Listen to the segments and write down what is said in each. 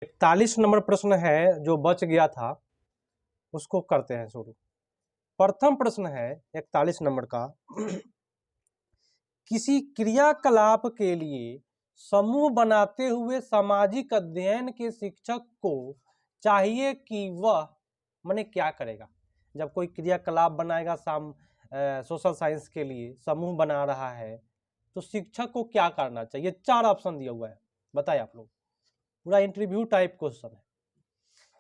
41 number प्रश्न है जो बच गया था, उसको करते हैं शुरू। प्रथम प्रश्न है 41 नंबर का। किसी क्रियाकलाप के लिए समूह बनाते हुए सामाजिक अध्ययन के शिक्षक को चाहिए कि वह माने क्या करेगा। जब कोई क्रियाकलाप बनाएगा सोशल साइंस के लिए समूह बना रहा है तो शिक्षक को क्या करना चाहिए। 4 ऑप्शन दिया हुआ है, बताइए आप लोग, पूरा इंटरव्यू टाइप क्वेश्चन है।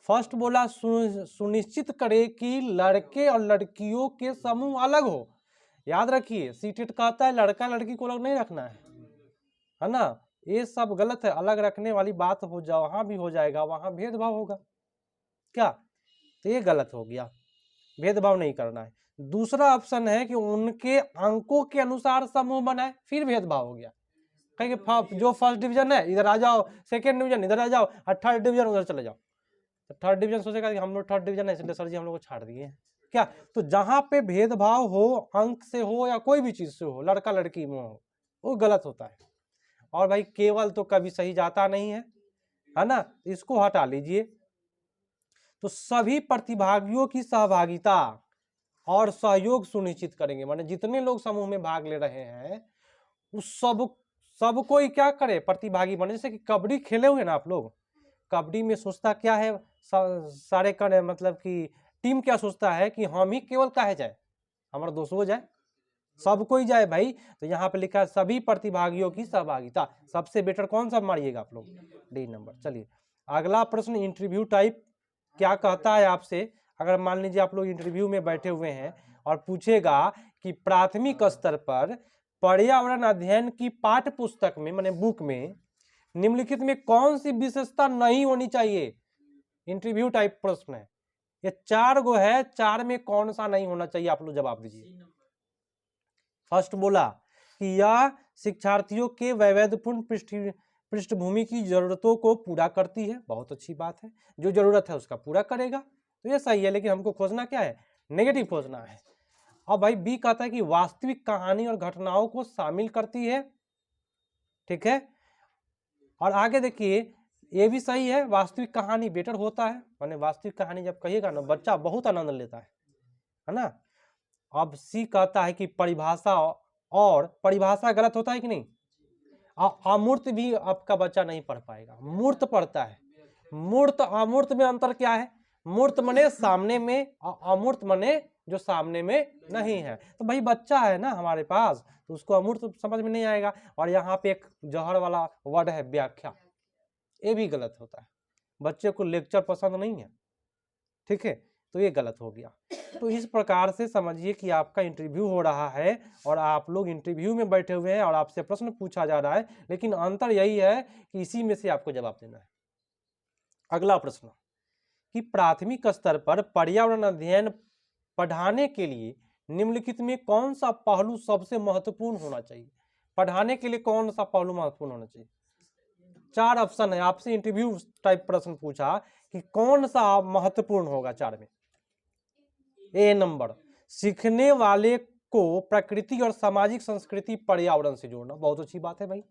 फर्स्ट बोला सुनिश्चित करे कि लड़के और लड़कियों के समूह अलग हो। याद रखिए सीटेट कहता है लड़का लड़की को अलग नहीं रखना है ना, ये सब गलत है। अलग रखने वाली बात हो जाए वहां भी हो जाएगा, वहां भेदभाव होगा क्या, तो ये गलत हो गया, भेदभाव नहीं करना है। दूसरा ऑप्शन है कि उनके अंकों के अनुसार समूह बनाए, फिर भेदभाव हो गया। कहेंगे जो फर्स्ट डिवीजन है इधर आ जाओ, सेकेंड डिवीजन इधर आ जाओ, और थर्ड डिवीजन उधर चले जाओ। तो थर्ड डिवीजन सोचेगा कि हम लोग थर्ड डिवीजन है इसलिए सर जी हम लोग को छाड़ दिए क्या। तो जहां पे भेदभाव हो, अंक से हो या कोई भी चीज से हो, लड़का लड़की में हो, वो गलत होता है। और भाई केवल तो कभी सही जाता नहीं है ना, इसको हटा लीजिए। तो सभी प्रतिभागियों की सहभागिता और सहयोग सुनिश्चित करेंगे, माने जितने लोग समूह में भाग ले रहे हैं उस सब कोई क्या करे, प्रतिभागी बने। जैसे कि कबड्डी खेले हुए ना आप लोग, कबड्डी में सोचता क्या है सारे करे, मतलब कि टीम क्या सोचता है कि हम ही केवल काहे जाए, हमारा दोस्त हो जाए, सब कोई जाए भाई। तो यहाँ पे लिखा है सभी प्रतिभागियों की सहभागिता। सबसे बेटर कौन सा मारिएगा आप लोग, डी नंबर। चलिए अगला प्रश्न इंटरव्यू टाइप क्या कहता है आपसे। अगर मान लीजिए आप लोग इंटरव्यू में बैठे हुए हैं और पूछेगा कि प्राथमिक स्तर पर पर्यावरण अध्ययन की पाठ्य पुस्तक में माने बुक में निम्नलिखित में कौन सी विशेषता नहीं होनी चाहिए। इंटरव्यू टाइप प्रश्न है, ये 4 गो है, 4 में कौन सा नहीं होना चाहिए आप लोग जवाब दीजिए। फर्स्ट बोला कि यह शिक्षार्थियों के वैविध्यपूर्ण पृष्ठभूमि की जरूरतों को पूरा करती है, बहुत अच्छी बात है, जो जरूरत है उसका पूरा करेगा, तो ये सही है। लेकिन हमको खोजना क्या है, नेगेटिव खोजना है। अब भाई बी कहता है कि वास्तविक कहानी और घटनाओं को शामिल करती है, ठीक है। और आगे देखिए ये भी सही है, वास्तविक कहानी बेटर होता है, माने वास्तविक कहानी जब कहिएगा ना बच्चा बहुत आनंद लेता है ना। अब सी कहता है कि परिभाषा, और परिभाषा गलत होता है कि नहीं। अमूर्त भी आपका बच्चा नहीं पढ़ पाएगा, मूर्त पढ़ता है। मूर्त अमूर्त में अंतर क्या है, मूर्त मने सामने में, अमूर्त मने जो सामने में नहीं है। तो भाई बच्चा है ना हमारे पास, तो उसको अमूर्त समझ में नहीं आएगा। और यहाँ पे एक जहर वाला वर्ड है व्याख्या, ये भी गलत होता है। बच्चे को लेक्चर पसंद नहीं है, ठीक है, तो ये गलत हो गया। तो इस प्रकार से समझिए कि आपका इंटरव्यू हो रहा है और आप लोग इंटरव्यू में बैठे हुए हैं और आपसे प्रश्न पूछा जा रहा है, लेकिन अंतर यही है कि इसी में से आपको जवाब देना है। अगला प्रश्न कि प्राथमिक स्तर पर पर्यावरण अध्ययन पढ़ाने के लिए निम्नलिखित में कौन सा पहलू सबसे महत्वपूर्ण होना चाहिए। पढ़ाने के लिए कौन सा पहलू महत्वपूर्ण होना चाहिए। 4 ऑप्शन है, आपसे इंटरव्यू टाइप प्रश्न पूछा कि कौन सा महत्वपूर्ण होगा 4 में। ए नंबर सीखने वाले को प्रकृति और सामाजिक संस्कृति पर्यावरण से जोड़ना, बहुत अच्छी बात है भाई,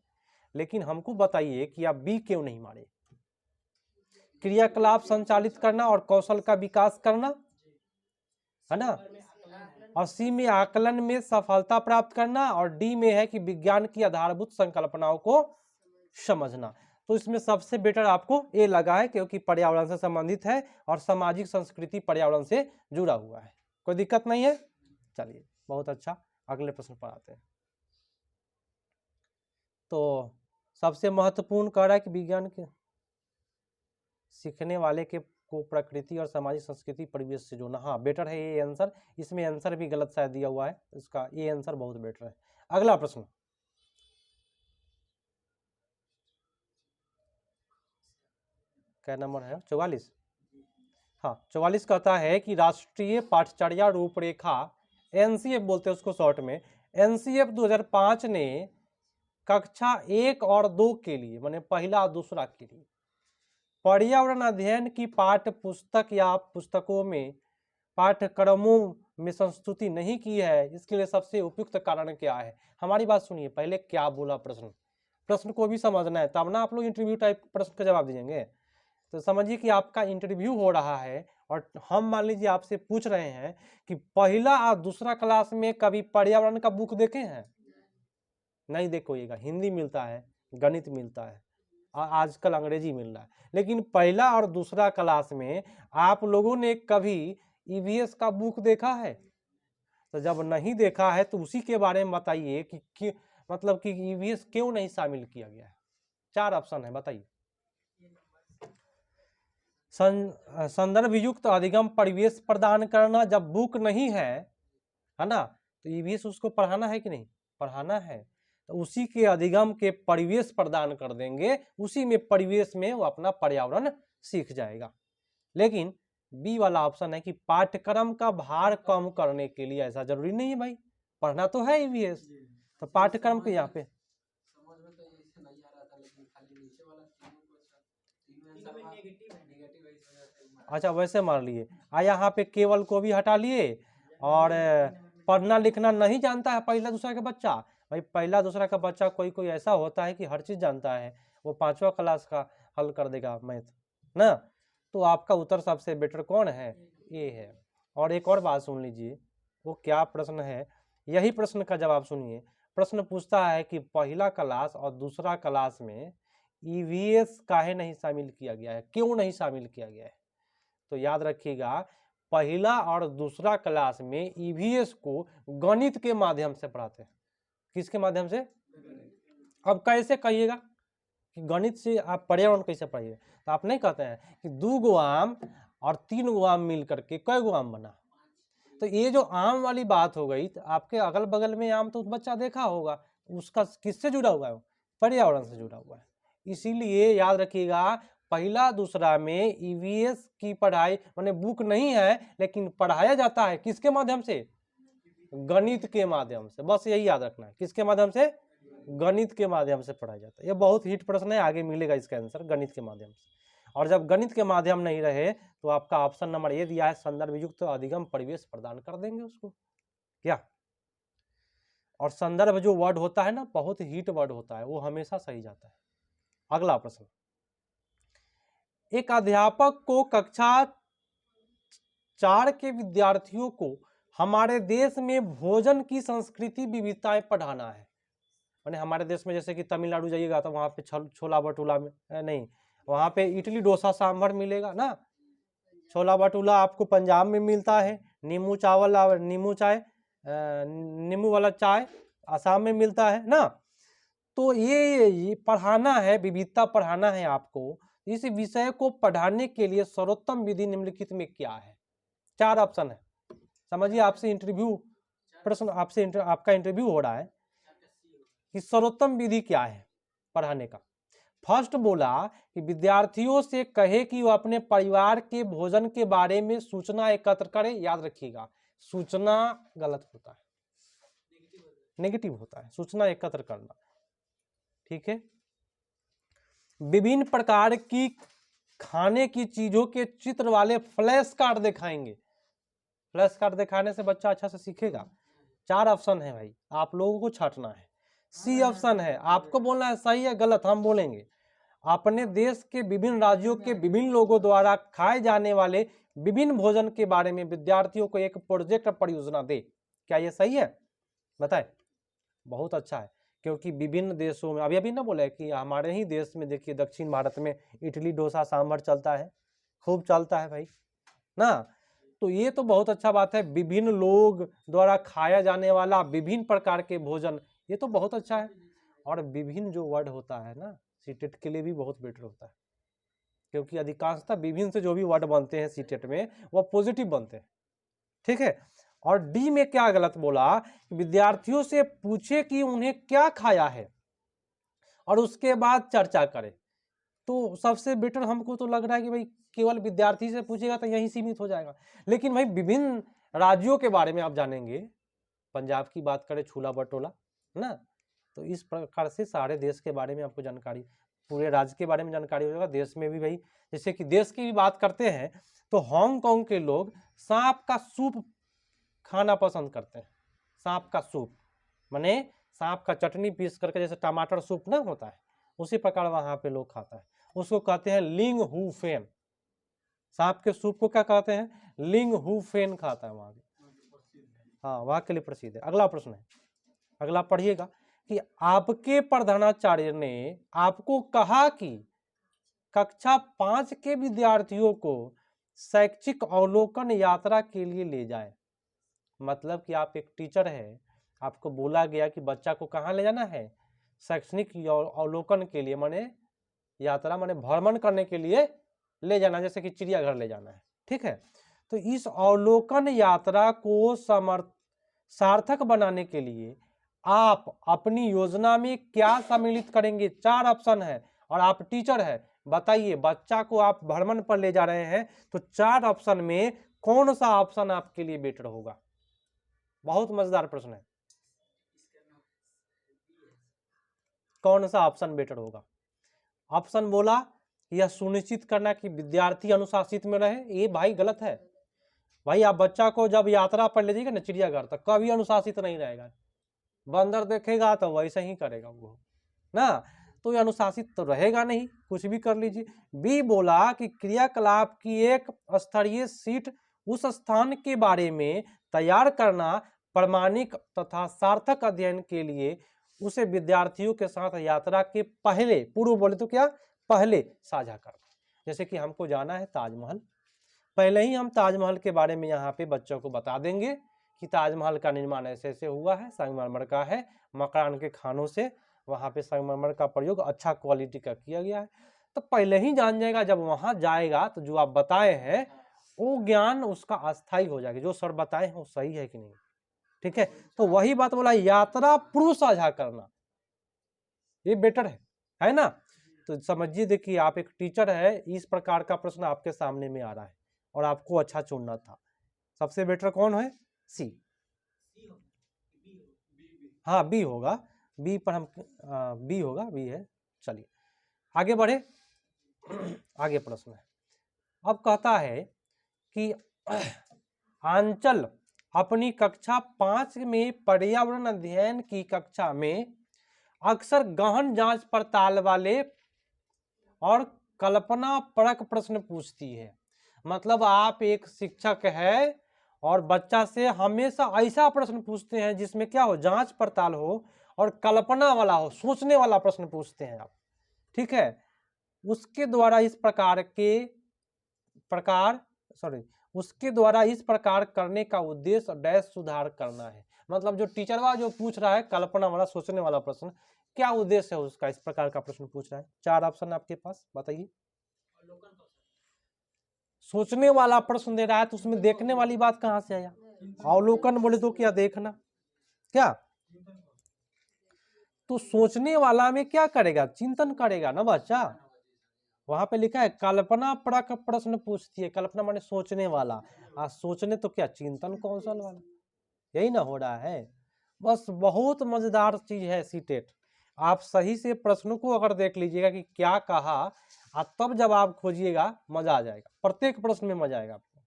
लेकिन हमको बताइए कि आप बी क्यों नहीं मारे। क्रियाकलाप संचालित करना और कौशल का विकास करना है ना, और सी में आकलन में सफलता प्राप्त करना, और डी में है कि विज्ञान की आधारभूत संकल्पनाओं को समझना। तो इसमें सबसे बेटर आपको ए लगा है क्योंकि पर्यावरण से संबंधित है और सामाजिक संस्कृति पर्यावरण से जुड़ा हुआ है, कोई दिक्कत नहीं है। चलिए बहुत अच्छा, अगले प्रश्न पर आते हैं। तो सबसे महत्वपूर्ण कह रहा है कि विज्ञान के सीखने वाले के को प्रकृति और सामाजिक संस्कृति परिवेश से जोड़ना, हाँ बेटर है ये आंसर। इसमें आंसर भी गलत शायद दिया हुआ है, इसका ये आंसर बहुत बेटर है। अगला प्रश्न क्या नंबर है, 44। हाँ 44 कहता है कि राष्ट्रीय पाठचर्या रूपरेखा एनसीएफ बोलते हैं उसको शॉर्ट में, एनसीएफ 2005 ने कक्षा 1 और 2 के लिए माने पहला और दूसरा के लिए पर्यावरण अध्ययन की पाठ्य पुस्तक या पुस्तकों में पाठ्यक्रमों में संस्तुति नहीं की है, इसके लिए सबसे उपयुक्त कारण क्या है। हमारी बात सुनिए, पहले क्या बोला प्रश्न को भी समझना है, तब ना आप लोग इंटरव्यू टाइप प्रश्न का जवाब दीजिएंगे। तो समझिए कि आपका इंटरव्यू हो रहा है और हम मान लीजिए आपसे पूछ रहे हैं कि पहला और दूसरा क्लास में कभी पर्यावरण का बुक देखे हैं? नहीं देखोइएगा। हिंदी मिलता है, गणित मिलता है, आजकल अंग्रेजी मिल रहा है, लेकिन पहला और दूसरा क्लास में आप लोगों ने कभी ईवीएस का बुक देखा है? तो जब नहीं देखा है तो उसी के बारे में बताइए कि मतलब कि ईवीएस क्यों नहीं शामिल किया गया है। 4 ऑप्शन है, बताइए। संदर्भ युक्त अधिगम परिवेश प्रदान करना, जब बुक नहीं है ना, तो ईवीएस उसको पढ़ाना है कि नहीं? पढ़ाना है, तो उसी के अधिगम के परिवेश प्रदान कर देंगे, उसी में परिवेश में वो अपना पर्यावरण सीख जाएगा। लेकिन बी वाला ऑप्शन है कि पाठ्यक्रम का भार कम करने के लिए, ऐसा जरूरी नहीं है भाई, पढ़ना तो है ईवीएस, तो पाठ्यक्रम के यहाँ पे अच्छा वैसे मान लिए यहाँ पे केवल को भी हटा लिए और पढ़ना लिखना नहीं जानता है पहला दूसरा का बच्चा। भाई पहला दूसरा का बच्चा कोई कोई ऐसा होता है कि हर चीज जानता है, वो 5वां क्लास का हल कर देगा मैथ ना। तो आपका उत्तर सबसे बेटर कौन है? ये है। और एक और बात सुन लीजिए, वो क्या प्रश्न है, यही प्रश्न का जवाब सुनिए। प्रश्न पूछता है कि पहला क्लास और दूसरा क्लास में ईवीएस काहे नहीं शामिल किया गया है, क्यों नहीं शामिल किया गया है? तो याद रखिएगा, पहला और दूसरा क्लास में ईवीएस को गणित के माध्यम से पढ़ाते हैं। किसके माध्यम से? अब कैसे कहिएगा कि गणित से आप पर्यावरण कैसे पढ़िए? तो आप नहीं कहते हैं कि 2 गो आम और 3 गो आम मिल करके कै गो आम बना। तो ये जो आम वाली बात हो गई, तो आपके अगल बगल में आम तो बच्चा देखा होगा, उसका किससे जुड़ा हुआ है? पर्यावरण से जुड़ा हुआ है। इसीलिए याद रखिएगा, पहला दूसरा में ईवीएस की पढ़ाई माने बुक नहीं है, लेकिन पढ़ाया जाता है किसके माध्यम से? गणित के माध्यम से। बस यही याद रखना है, किसके माध्यम से? गणित के माध्यम से पढ़ाया जाता है। ये बहुत हिट प्रश्न है, आगे मिलेगा इसका आंसर, गणित के माध्यम से। और जब गणित के माध्यम नहीं रहे तो आपका ऑप्शन नंबर ए दिया है, संदर्भ युक्त अधिगम परिवेश प्रदान कर देंगे उसको क्या। और संदर्भ जो वर्ड होता है ना, बहुत हिट वर्ड होता है, वो हमेशा सही जाता है। अगला प्रश्न, एक अध्यापक को कक्षा 4 के विद्यार्थियों को हमारे देश में भोजन की संस्कृति विविधताएं पढ़ाना है। माने हमारे देश में जैसे कि तमिलनाडु जाइएगा तो वहाँ पे छोला भटूला में नहीं, वहाँ पे इडली डोसा सांभर मिलेगा ना। छोला भटूला आपको पंजाब में मिलता है, नींबू चावल और नींबू चाय, नींबू वाला चाय आसाम में मिलता है ना। तो ये पढ़ाना है, विविधता पढ़ाना है आपको। इस विषय को पढ़ाने के लिए सर्वोत्तम विधि निम्नलिखित में क्या है? 4 ऑप्शन है, समझिए। आपसे इंटरव्यू प्रश्न, आपसे आपका इंटरव्यू हो रहा है कि सर्वोत्तम विधि क्या है पढ़ाने का। फर्स्ट बोला कि विद्यार्थियों से कहे कि वो अपने परिवार के भोजन के बारे में सूचना एकत्र करें। याद रखिएगा, सूचना गलत होता है, नेगेटिव होता है, सूचना एकत्र करना, ठीक है। विभिन्न प्रकार की खाने की चीजों के चित्र वाले फ्लैश कार्ड दिखाएंगे। फ्लैश कार्ड दिखाने से बच्चा अच्छा से सीखेगा। 4 ऑप्शन है भाई, आप लोगों को छांटना है। सी ऑप्शन है, आपको बोलना है सही है गलत, हम बोलेंगे। अपने देश के विभिन्न राज्यों के विभिन्न लोगों द्वारा खाए जाने वाले विभिन्न भोजन के बारे में विद्यार्थियों को एक प्रोजेक्ट परियोजना दे। क्या ये सही है? बताए। बहुत अच्छा है, क्योंकि विभिन्न देशों में अभी ना बोले कि हमारे ही देश में देखिए दक्षिण भारत में इडली डोसा सांभर चलता है, खूब चलता है भाई ना। तो ये तो बहुत अच्छा बात है, विभिन्न लोग द्वारा खाया जाने वाला विभिन्न प्रकार के भोजन, ये तो बहुत अच्छा है। और विभिन्न जो वर्ड होता है ना, सीटेट के लिए भी बहुत बेटर होता है, क्योंकि अधिकांशतः विभिन्न से जो भी वर्ड बनते हैं सीटेट में वो पॉजिटिव बनते हैं, ठीक है। और डी में क्या गलत बोला, विद्यार्थियों से पूछे कि उन्हें क्या खाया है और उसके बाद चर्चा करें। तो सबसे बेटर हमको तो लग रहा है कि भाई केवल विद्यार्थी से पूछेगा तो यहीं सीमित हो जाएगा, लेकिन भाई विभिन्न राज्यों के बारे में आप जानेंगे। पंजाब की बात करें छोला भटूरा ना, तो इस प्रकार से सारे देश के बारे में आपको जानकारी, पूरे राज्य के बारे में जानकारी हो जाएगा। देश में भी भाई, जैसे कि देश की भी बात करते हैं तो हांगकांग के लोग सांप का सूप खाना पसंद करते हैं। सांप का सूप माने सांप का चटनी पीस करके, जैसे टमाटर सूप ना होता है, उसी प्रकार वहाँ पे लोग खाता है। उसको कहते हैं लिंग हु फेन। सांप के सूप को क्या कहते हैं? लिंग हु फेन खाता है वहां। हाँ, वहां के लिए प्रसिद्ध है। अगला प्रश्न है, अगला पढ़िएगा कि आपके प्रधानाचार्य ने आपको कहा कि कक्षा 5 के विद्यार्थियों को शैक्षिक अवलोकन यात्रा के लिए ले जाए। मतलब कि आप एक टीचर है, आपको बोला गया कि बच्चा को कहाँ ले जाना है? शैक्षणिक अवलोकन के लिए, माने यात्रा माने भ्रमण करने के लिए ले जाना, जैसे कि चिड़ियाघर ले जाना है। ठीक है, तो इस अवलोकन यात्रा को सार्थक बनाने के लिए आप अपनी योजना में क्या सम्मिलित करेंगे? 4 ऑप्शन है और आप टीचर है, बताइए बच्चा को आप भ्रमण पर ले जा रहे हैं, तो 4 ऑप्शन में कौन सा ऑप्शन आपके लिए बेटर होगा? बहुत मजेदार प्रश्न है, कौन सा ऑप्शन बेटर होगा? ऑप्शन बोला, यह सुनिश्चित करना कि विद्यार्थी अनुशासित में रहे। ये भाई गलत है भाई। आप बच्चा को जब यात्रा पर ले जाइएगा ना चिड़ियाघर, तो कभी अनुशासित नहीं रहेगा। बंदर देखेगा तो वैसे ही करेगा वो ना, तो ये अनुशासित तो रहेगा नहीं, कुछ भी कर लीजिए। बी बोला कि क्रियाकलाप की एक स्तरीय सीट उस स्थान के बारे में तैयार करना, प्रामाणिक तथा सार्थक अध्ययन के लिए उसे विद्यार्थियों के साथ यात्रा के पहले, पूर्व बोले तो क्या, पहले साझा करना। जैसे कि हमको जाना है ताजमहल, पहले ही हम ताजमहल के बारे में यहाँ पे बच्चों को बता देंगे कि ताजमहल का निर्माण ऐसे ऐसे हुआ है, संगमरमर का है, मकान के खानों से वहाँ पे संगमरमर का प्रयोग अच्छा क्वालिटी का किया गया है। तो पहले ही जान जाएगा, जब वहाँ जाएगा तो जो आप बताए हैं वो ज्ञान उसका अस्थायी हो जाएगा, जो सर बताए हैं वो सही है कि नहीं। ठीक है, तो वही बात बोला, यात्रा पूर्व साझा करना, ये बेटर है ना। तो समझिए, देखिए आप एक टीचर है, इस प्रकार का प्रश्न आपके सामने में आ रहा है और आपको अच्छा चुनना था। सबसे बेटर कौन है? सी। हाँ, बी होगा, बी पर हम बी होगा, बी है। चलिए आगे बढ़े। आगे प्रश्न है, अब कहता है कि आंचल अपनी कक्षा 5 में पर्यावरण अध्ययन की कक्षा में अक्सर गहन जांच पड़ताल वाले और कल्पना परक प्रश्न पूछती है। मतलब आप एक शिक्षक है और बच्चा से हमेशा ऐसा प्रश्न पूछते हैं जिसमें क्या हो, जांच पड़ताल हो और कल्पना वाला हो, सोचने वाला प्रश्न पूछते हैं आप। ठीक है, उसके द्वारा इस प्रकार करने का उद्देश्य डैश सुधार करना है। मतलब जो टीचरवा जो पूछ रहा है कल्पना वाला, सोचने वाला प्रश्न, क्या उद्देश्य है उसका, इस प्रकार का प्रश्न पूछ रहा है। 4 ऑप्शन आपके पास, बताइए। सोचने वाला प्रश्न दे रहा है तो उसमें देखने वाली बात कहां से आया? अवलोकन बोले तो क्या देखना, क्या? तो सोचने वाला में क्या करेगा, चिंतन करेगा ना बच्चा। वहां पे लिखा है कल्पना परक प्रश्न पूछती है, कल्पना माने सोचने वाला, सोचने तो क्या, चिंतन कौशल वाला, यही ना हो रहा है। बस बहुत मजेदार चीज है सीटेट। आप सही से प्रश्नों को अगर देख लीजिएगा कि क्या कहा, तब जब आप खोजिएगा मजा आ जाएगा, प्रत्येक प्रश्न में मजा आएगा आपको।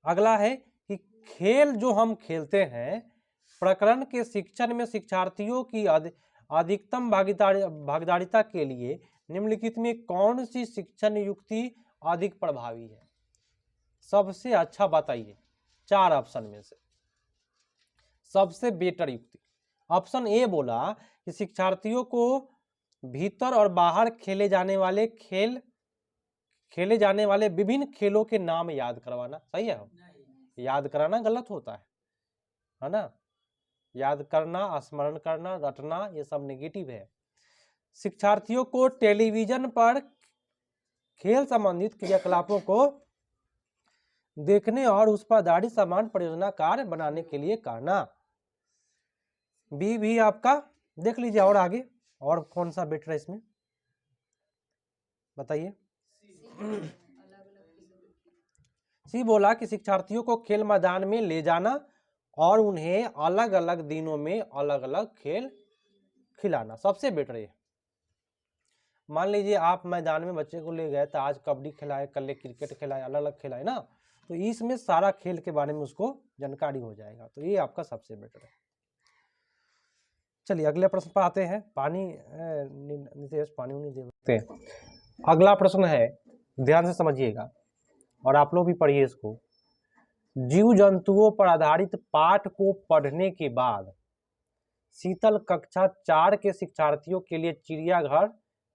अगला है कि खेल जो हम खेलते हैं, प्रकरण के शिक्षण में शिक्षार्थियों की अधिकतम भागीदारिता के लिए निम्नलिखित में कौन सी शिक्षण युक्ति अधिक प्रभावी है? सबसे अच्छा बताइए 4 ऑप्शन में से सबसे बेटर युक्ति। ऑप्शन ए बोला कि शिक्षार्थियों को भीतर और बाहर खेले जाने वाले विभिन्न खेलों के नाम याद करवाना। सही है? याद कराना गलत होता है ना। याद करना, स्मरण करना, रटना, ये सब नेगेटिव है। शिक्षार्थियों को टेलीविजन पर खेल संबंधित क्रियाकलापों को देखने और उस पर आधारित समान परियोजना कार्य बनाने के लिए कहना। बी भी आपका देख लीजिए, और आगे और कौन सा बेटर है इसमें, बताइए। सी बोला कि शिक्षार्थियों को खेल मैदान में ले जाना और उन्हें अलग अलग दिनों में अलग अलग खेल खिलाना, सबसे बेटर है। मान लीजिए आप मैदान में बच्चे को ले गए तो आज कबड्डी खिलाए, कल क्रिकेट खिलाए, अलग अलग खिलाए ना, तो इसमें सारा खेल के बारे में उसको जानकारी हो जाएगा। तो ये आपका सबसे बेटर है। चलिए अगले प्रश्न पर आते हैं। पानी नितेश पानी नहीं देते हैं। अगला प्रश्न है, ध्यान से समझिएगा और आप लोग भी पढ़िए इसको। जीव जंतुओं पर आधारित पाठ को पढ़ने के बाद शीतल कक्षा 4 के शिक्षार्थियों के लिए चिड़ियाघर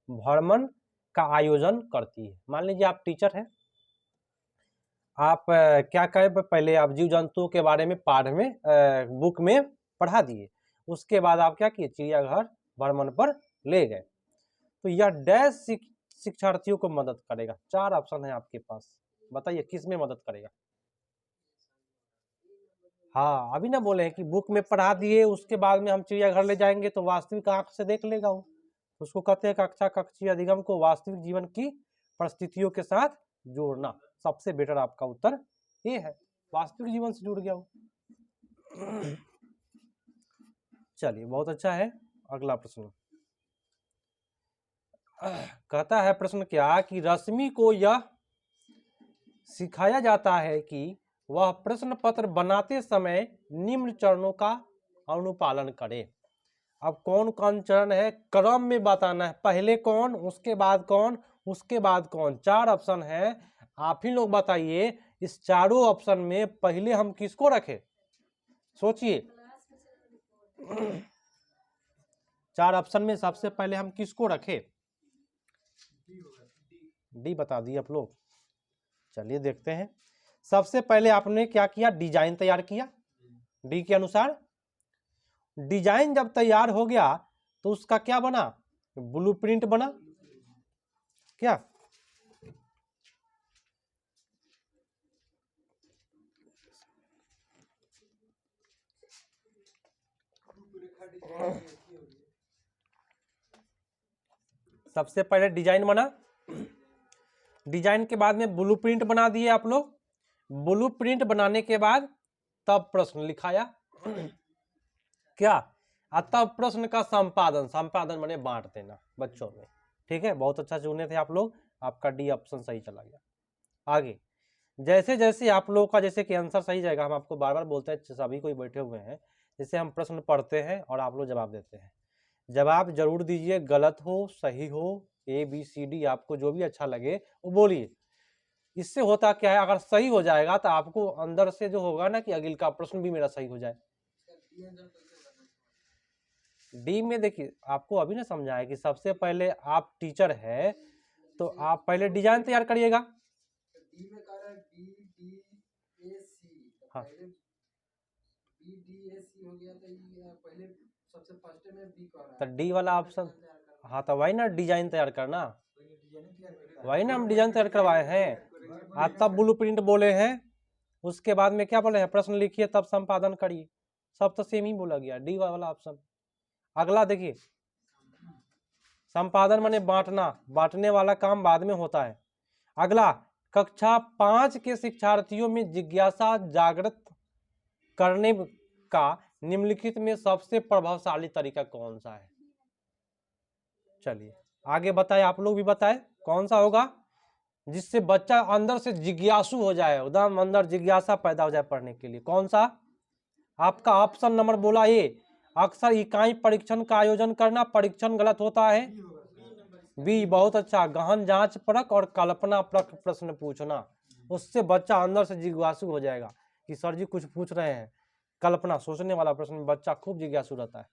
भ्रमण का आयोजन करती है। मान लीजिए आप टीचर हैं, आप क्या करें, पहले आप जीव जंतुओं के बारे में पाठ में बुक में पढ़ा दिए, उसके बाद आप क्या किए, चिड़ियाघर भ्रमण पर ले गए। तो यह डैश शिक्षार्थियों को मदद करेगा। 4 ऑप्शन है आपके पास, बताइए किस में मदद करेगा। हाँ, अभी ना बोले हैं कि बुक में पढ़ा दिए, उसके बाद में हम चिड़ियाघर ले जाएंगे तो वास्तविक आंख से देख लेगा वो। उसको कहते हैं कक्षा कक्षीय अधिगम को वास्तविक जीवन की परिस्थितियों के साथ जोड़ना। सबसे बेटर आपका उत्तर ये है, वास्तविक जीवन से जुड़ गया वो। चलिए बहुत अच्छा है। अगला प्रश्न कहता है, प्रश्न क्या कि रश्मि को यह सिखाया जाता है कि वह प्रश्न पत्र बनाते समय निम्न चरणों का अनुपालन करे। अब कौन कौन चरण है, क्रम में बताना है, पहले कौन, उसके बाद कौन, उसके बाद कौन। 4 ऑप्शन है, आप ही लोग बताइए इस चारों ऑप्शन में पहले हम किसको रखें, सोचिए। 4 ऑप्शन में सबसे पहले हम किसको रखें, डी बता दिए आप लोग। चलिए देखते हैं। सबसे पहले आपने क्या किया, डिजाइन तैयार किया। डी के अनुसार डिजाइन जब तैयार हो गया तो उसका क्या बना, ब्लूप्रिंट बना। क्या सबसे पहले डिजाइन बना, डिजाइन के बाद में ब्लूप्रिंट बना दिए आप लोग। ब्लूप्रिंट बनाने के बाद तब प्रश्न लिखाया क्या, तब प्रश्न का संपादन, संपादन माने बांट देना बच्चों में। ठीक है, बहुत अच्छा चुने थे आप लोग, आपका डी ऑप्शन सही चला गया। आगे जैसे जैसे आप लोगों का जैसे कि आंसर सही जाएगा, हम आपको बार बार बोलते हैं, सभी कोई बैठे हुए हैं, जैसे हम प्रश्न पढ़ते हैं और आप लोग जवाब देते हैं। जवाब जरूर दीजिए, गलत हो सही हो, ABCD आपको जो भी अच्छा लगे वो बोलिए। इससे होता क्या है, अगर सही हो जाएगा तो आपको अंदर से जो होगा ना कि अगले का प्रश्न भी मेरा सही हो जाए। डी में देखिए, आपको अभी ना समझाया कि सबसे पहले आप टीचर है तो आप पहले डिजाइन तैयार करिएगा। हाँ, तो डी वाला ऑप्शन, हाँ तो वही ना डिजाइन तैयार करना, वही ना हम डिजाइन तैयार करवाए हैं। आप तब ब्लूप्रिंट बोले हैं, उसके बाद में क्या बोले हैं, प्रश्न लिखिए तब संपादन करिए। सब तो सेम ही बोला गया, डी वाला ऑप्शन। अगला देखिए, संपादन माने बांटना, बांटने वाला काम बाद में होता है। अगला, कक्षा 5 के शिक्षार्थियों में जिज्ञासा जागृत करने का निम्नलिखित में सबसे प्रभावशाली तरीका कौन सा है। चलिए आगे बताए, आप लोग भी बताए कौन सा होगा जिससे बच्चा अंदर से जिज्ञासु हो जाए, एकदम अंदर जिज्ञासा पैदा हो जाए पढ़ने के लिए। कौन सा आपका ऑप्शन नंबर बोला ए, अक्सर इकाई परीक्षण का आयोजन करना। परीक्षण गलत होता है, बी बहुत अच्छा, गहन जांच परख और कल्पना परख प्रश्न पूछना। उससे बच्चा अंदर से जिज्ञासु हो जाएगा कि सर जी कुछ पूछ रहे हैं, कल्पना सोचने वाला प्रश्न में बच्चा खूब जिज्ञासु रहता है।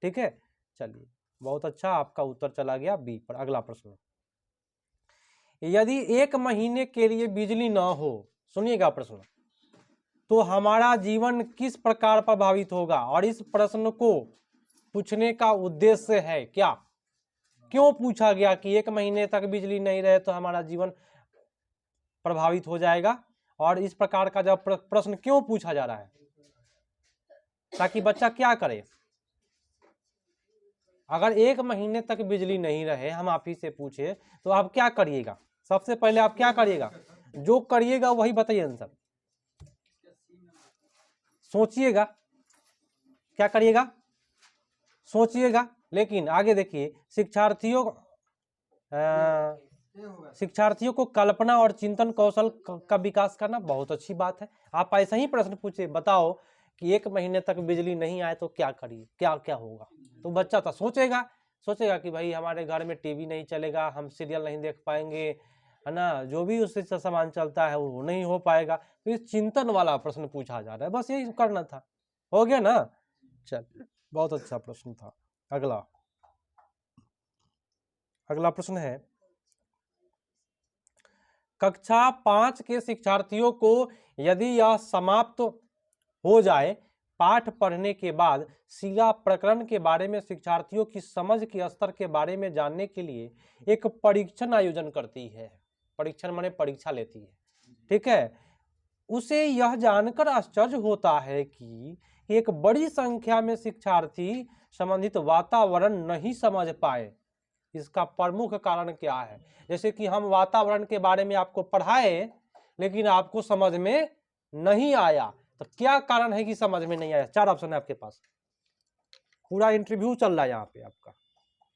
ठीक है, चलिए बहुत अच्छा, आपका उत्तर चला गया बी पर। अगला प्रश्न, यदि 1 महीने के लिए बिजली न हो, सुनिएगा प्रश्न, तो हमारा जीवन किस प्रकार प्रभावित होगा। और इस प्रश्न को पूछने का उद्देश्य है क्या, क्यों पूछा गया कि 1 महीने तक बिजली नहीं रहे तो हमारा जीवन प्रभावित हो जाएगा, और इस प्रकार का जब प्रश्न क्यों पूछा जा रहा है, ताकि बच्चा क्या करे। अगर 1 महीने तक बिजली नहीं रहे, हम आप ही से पूछे तो आप क्या करिएगा। सबसे पहले आप क्या करिएगा, जो करिएगा वही बताइए आंसर, सोचिएगा क्या करिएगा, सोचिएगा। लेकिन आगे देखिए, शिक्षार्थियों को कल्पना और चिंतन कौशल का विकास करना बहुत अच्छी बात है। आप ऐसा ही प्रश्न पूछे, बताओ कि 1 महीने तक बिजली नहीं आए तो क्या करिए, क्या क्या होगा। तो बच्चा तो सोचेगा कि भाई हमारे घर में टीवी नहीं चलेगा, हम सीरियल नहीं देख पाएंगे, है ना, जो भी उससे सामान चलता है वो नहीं हो पाएगा। तो ये चिंतन वाला प्रश्न पूछा जा रहा है, बस यही करना था। हो गया ना, चल बहुत अच्छा प्रश्न था। अगला प्रश्न है, कक्षा 5 के शिक्षार्थियों को यदि यह समाप्त हो जाए पाठ पढ़ने के बाद शिला प्रकरण के बारे में शिक्षार्थियों की समझ के स्तर के बारे में जानने के लिए एक परीक्षण आयोजन करती है। परीक्षण माने परीक्षा लेती है, ठीक है। उसे यह जानकर आश्चर्य होता है कि एक बड़ी संख्या में शिक्षार्थी संबंधित वातावरण नहीं समझ पाए। इसका प्रमुख कारण क्या है? जैसे कि हम वातावरण के बारे में आपको पढ़ाए लेकिन आपको समझ में नहीं आया, तो क्या कारण है कि समझ में नहीं आया? 4 ऑप्शन है आपके पास, पूरा इंटरव्यू चल रहा है यहाँ पे आपका।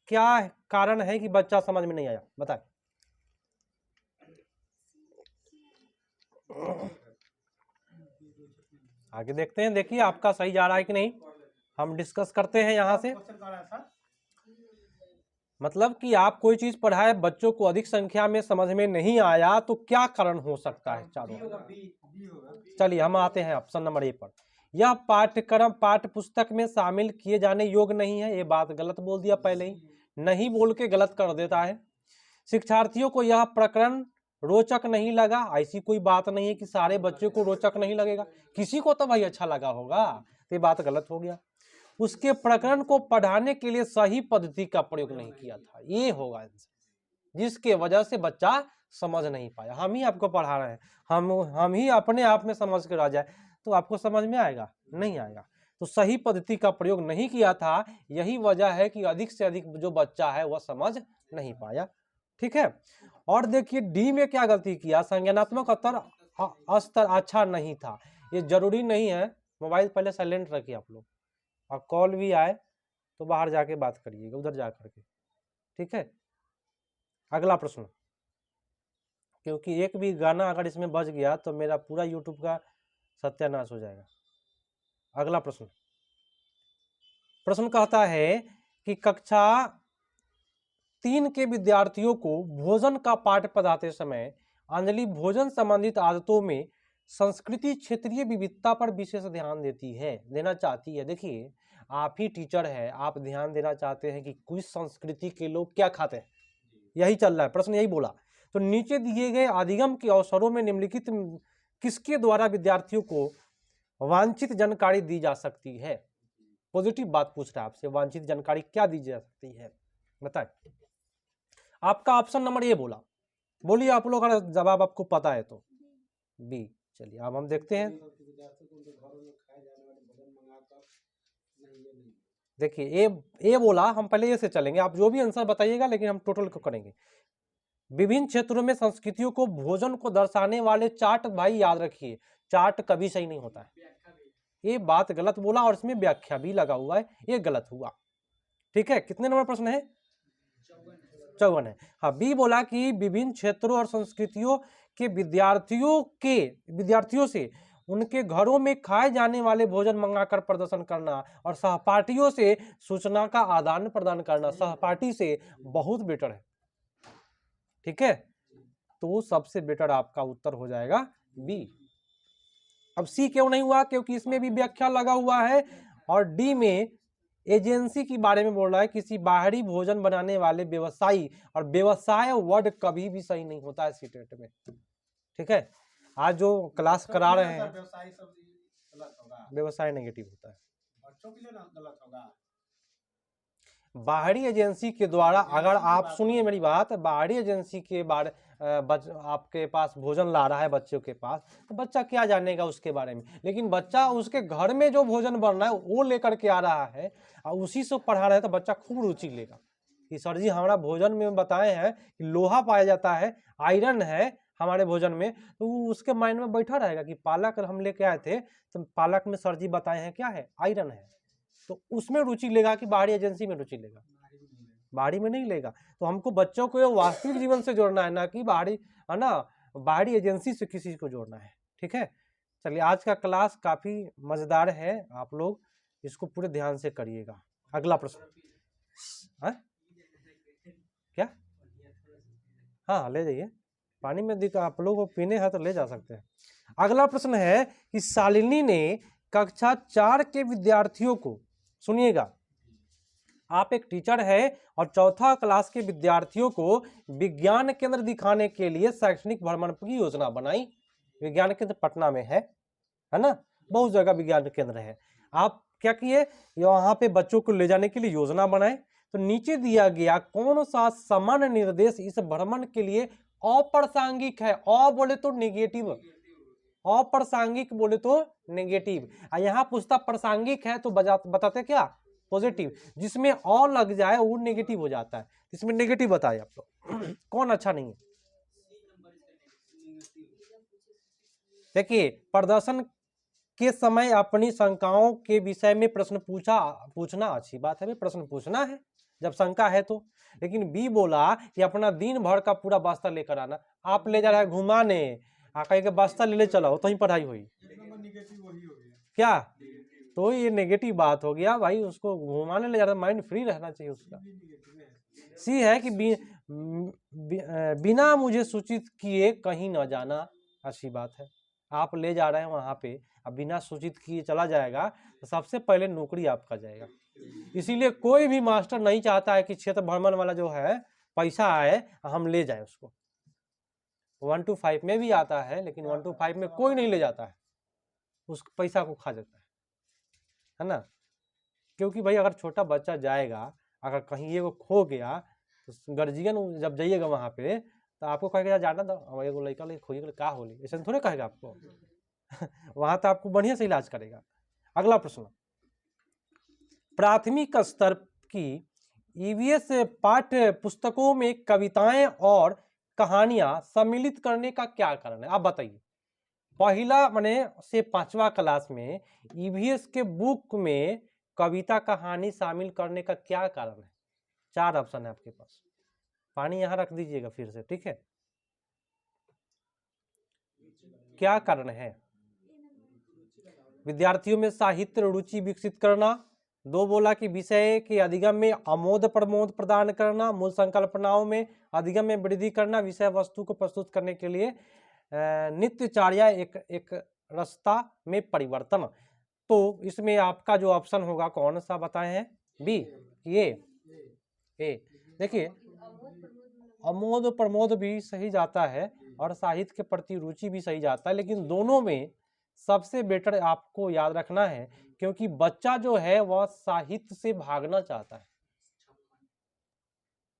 क्या कारण है कि बच्चा समझ में नहीं आया, बताएं। आगे देखते हैं, देखिए आपका सही जा रहा है कि नहीं, हम डिस्कस करते हैं यहाँ से। मतलब कि आप कोई चीज पढ़ाए, बच्चों को अधिक संख्या में समझ में नहीं आया, तो क्या कारण हो सकता है? चारों, चलिए हम आते हैं ऑप्शन नंबर ए पर। यह पाठ्यक्रम पाठ्य पुस्तक में शामिल किए जाने योग्य नहीं है। ये बात गलत बोल दिया पहले ही, नहीं बोल के गलत कर देता है। शिक्षार्थियों को यह प्रकरण रोचक नहीं लगा, ऐसी कोई बात नहीं है कि सारे बच्चों को रोचक नहीं लगेगा, किसी को तो भाई अच्छा लगा होगा, तो ये बात गलत हो गया। उसके प्रकरण को पढ़ाने के लिए सही पद्धति का प्रयोग नहीं किया था, ये होगा आंसर, जिसके वजह से बच्चा समझ नहीं पाया। हम ही आपको पढ़ा रहे हैं, हम ही अपने आप में समझ कर आ जाए तो आपको समझ में आएगा? नहीं आएगा। तो सही पद्धति का प्रयोग नहीं किया था, यही वजह है कि अधिक से अधिक जो बच्चा है वह समझ नहीं पाया, ठीक है। और देखिए डी में क्या गलती किया, संज्ञानात्मक स्तर अच्छा नहीं था। ये जरूरी नहीं है, मोबाइल पहले साइलेंट रखिए आप लोग, और कॉल भी आए तो बाहर जाके बात करिएगा, उधर जा करके, ठीक है। अगला प्रश्न, क्योंकि एक भी गाना अगर इसमें बज गया तो मेरा पूरा यूट्यूब का सत्यानाश हो जाएगा। अगला प्रश्न कहता है कि कक्षा 3 के विद्यार्थियों को भोजन का पाठ पढ़ाते समय अंजलि भोजन संबंधित आदतों में संस्कृति क्षेत्रीय विविधता पर विशेष ध्यान देना चाहती है। देखिए आप ही टीचर है, आप ध्यान देना चाहते हैं कि कुछ संस्कृति के लोग क्या खाते हैं, यही चल रहा है, प्रश्न यही बोला। तो नीचे दिए गए अधिगम के अवसरों में निम्नलिखित किसके द्वारा विद्यार्थियों को वांछित जानकारी दी जा सकती है? पॉजिटिव बात पूछ रहा है आपसे, वांछित जानकारी क्या दी जा सकती है, बताएं। आपका ऑप्शन नंबर ए बोला, बोलिए आप लोग, अगर जवाब आपको पता है तो। बी, चलिए अब हम देखते हैं। देखिए ए बोला, हम पहले ए से चलेंगे, आप जो भी आंसर बताइएगा लेकिन हम टोटल को करेंगे। विभिन्न क्षेत्रों में संस्कृतियों को भोजन को दर्शाने वाले चार्ट, भाई याद रखिए चार्ट कभी सही नहीं होता है, ये बात गलत बोला और इसमें व्याख्या भी लगा हुआ है, ये गलत हुआ, ठीक है। कितने नंबर प्रश्न है? 54 है। हाँ, बी बोला कि विभिन्न क्षेत्रों और संस्कृतियों के विद्यार्थियों से उनके घरों में खाए जाने वाले भोजन मंगाकर प्रदर्शन करना और सहपाठियों से सूचना का आदान प्रदान करना सहपाठी से बहुत बेटर है, ठीक है। तो सबसे बेटर आपका उत्तर हो जाएगा बी। अब सी क्यों नहीं हुआ? क्योंकि इसमें भी व्याख्या लगा हुआ है, और डी में एजेंसी के बारे में बोल रहा है, किसी बाहरी भोजन बनाने वाले व्यवसायी, और व्यवसाय वर्ड कभी भी सही नहीं होता है सीटेट में, ठीक है। आज जो क्लास करा रहे हैं व्यवसाय नेगेटिव होता है, बच्चों के लिए गलत होगा। बाहरी एजेंसी के द्वारा, अगर आप सुनिए मेरी बात, बाहरी एजेंसी के बारे आपके पास भोजन ला रहा है बच्चों के पास, तो बच्चा क्या जानेगा उसके बारे में, लेकिन बच्चा उसके घर में जो भोजन बन रहा है वो लेकर के आ रहा है और उसी से पढ़ा रहा है, तो बच्चा खूब रुचि लेगा कि सर जी हमारा भोजन में बताए हैं कि लोहा पाया जाता है, आयरन है हमारे भोजन में, तो उसके माइंड में बैठा रहेगा कि पालक हम लेके आए थे तो पालक में सर जी बताए हैं क्या है, आयरन है, तो उसमें रुचि लेगा कि बाहरी एजेंसी में रुचि लेगा, बाहरी में नहीं लेगा। तो हमको बच्चों को वास्तविक जीवन से जोड़ना है, ना कि बाहरी, है ना, बाहरी एजेंसी से किसी को जोड़ना है, ठीक है। चलिए आज का क्लास काफी मजेदार है, आप लोग इसको पूरे ध्यान से करिएगा। अगला प्रश्न। हाँ? क्या? हाँ ले जाइए, पानी में दिखा आप लोग को पीने हैं तो ले जा सकते हैं। अगला प्रश्न है कि शालिनी ने कक्षा 4 के विद्यार्थियों को, सुनिएगा, आप एक टीचर है और चौथा क्लास के विद्यार्थियों को विज्ञान केंद्र दिखाने के लिए शैक्षणिक भ्रमण की योजना बनाई। विज्ञान केंद्र पटना में है ना, बहुत जगह विज्ञान केंद्र है। आप क्या किए, वहां पे बच्चों को ले जाने के लिए योजना बनाए। तो नीचे दिया गया कौन सा सामान्य निर्देश इस भ्रमण के लिए अप्रासंगिक है? अ बोले तो नेगेटिव, अप्रासंगिक बोले तो नेगेटिव, यहाँ पूछता प्रासंगिक है तो बताते क्या? पॉजिटिव। जिसमें अ लग जाए वो नेगेटिव हो जाता है, इसमें नेगेटिव बताए आप लोग। कौन अच्छा नहीं है? देखिए, प्रदर्शन के समय अपनी शंकाओं के विषय में प्रश्न पूछना अच्छी बात है, प्रश्न पूछना है जब शंका है तो। लेकिन बी बोला कि अपना दिन भर का पूरा बस्ता लेकर आना। आप ले जा रहे हैं घुमाने, कहीं के बस्ता ले चलो तो ही पढ़ाई हुई क्या? तो ये नेगेटिव बात हो गया भाई, उसको घुमाने ले जा रहा, माइंड फ्री रहना चाहिए उसका। सी है कि बिना मुझे सूचित किए कहीं न जाना, अच्छी बात है। आप ले जा रहे हैं वहां पे, अब बिना सूचित किए चला जाएगा तो सबसे पहले नौकरी आपका जाएगा। इसीलिए कोई भी मास्टर नहीं चाहता है कि क्षेत्र भ्रमण वाला जो है पैसा आए हम ले जाए उसको। 1 to 5 में भी आता है, लेकिन 1 to 5 में कोई नहीं ले जाता है, उस पैसा को खा जाता है ना। क्योंकि भाई अगर छोटा बच्चा जाएगा, अगर कहीं ये खो गया तो गार्जियन जब जाइएगा वहां पे तो आपको कहेगा जाना तो एगो लड़का ले खोइए का होली, ऐसा थोड़े कहेगा आपको। वहां तो आपको बढ़िया से इलाज करेगा। अगला प्रश्न, प्राथमिक स्तर की ईवीएस पाठ्य पुस्तकों में कविताएं और कहानियां सम्मिलित करने का क्या कारण है? आप बताइए। पहला माने से 5वां क्लास में ईवीएस के बुक में कविता कहानी शामिल करने का क्या कारण है? 4 ऑप्शन है आपके पास, पानी यहां रख दीजिएगा फिर से, ठीक है। क्या कारण है? विद्यार्थियों में साहित्य रुचि विकसित करना। 2 बोला कि विषय के अधिगम में आमोद प्रमोद प्रदान करना, मूल संकल्पनाओं में अधिगम में वृद्धि करना, विषय वस्तु को प्रस्तुत करने के लिए नित्यचर्या एक रास्ता में परिवर्तन। तो इसमें आपका जो ऑप्शन होगा कौन सा बताए हैं? बी, ए। देखिए अमोद प्रमोद भी सही जाता है और साहित्य के प्रति रुचि भी सही जाता है, लेकिन दोनों में सबसे बेटर आपको याद रखना है, क्योंकि बच्चा जो है वह साहित्य से भागना चाहता है।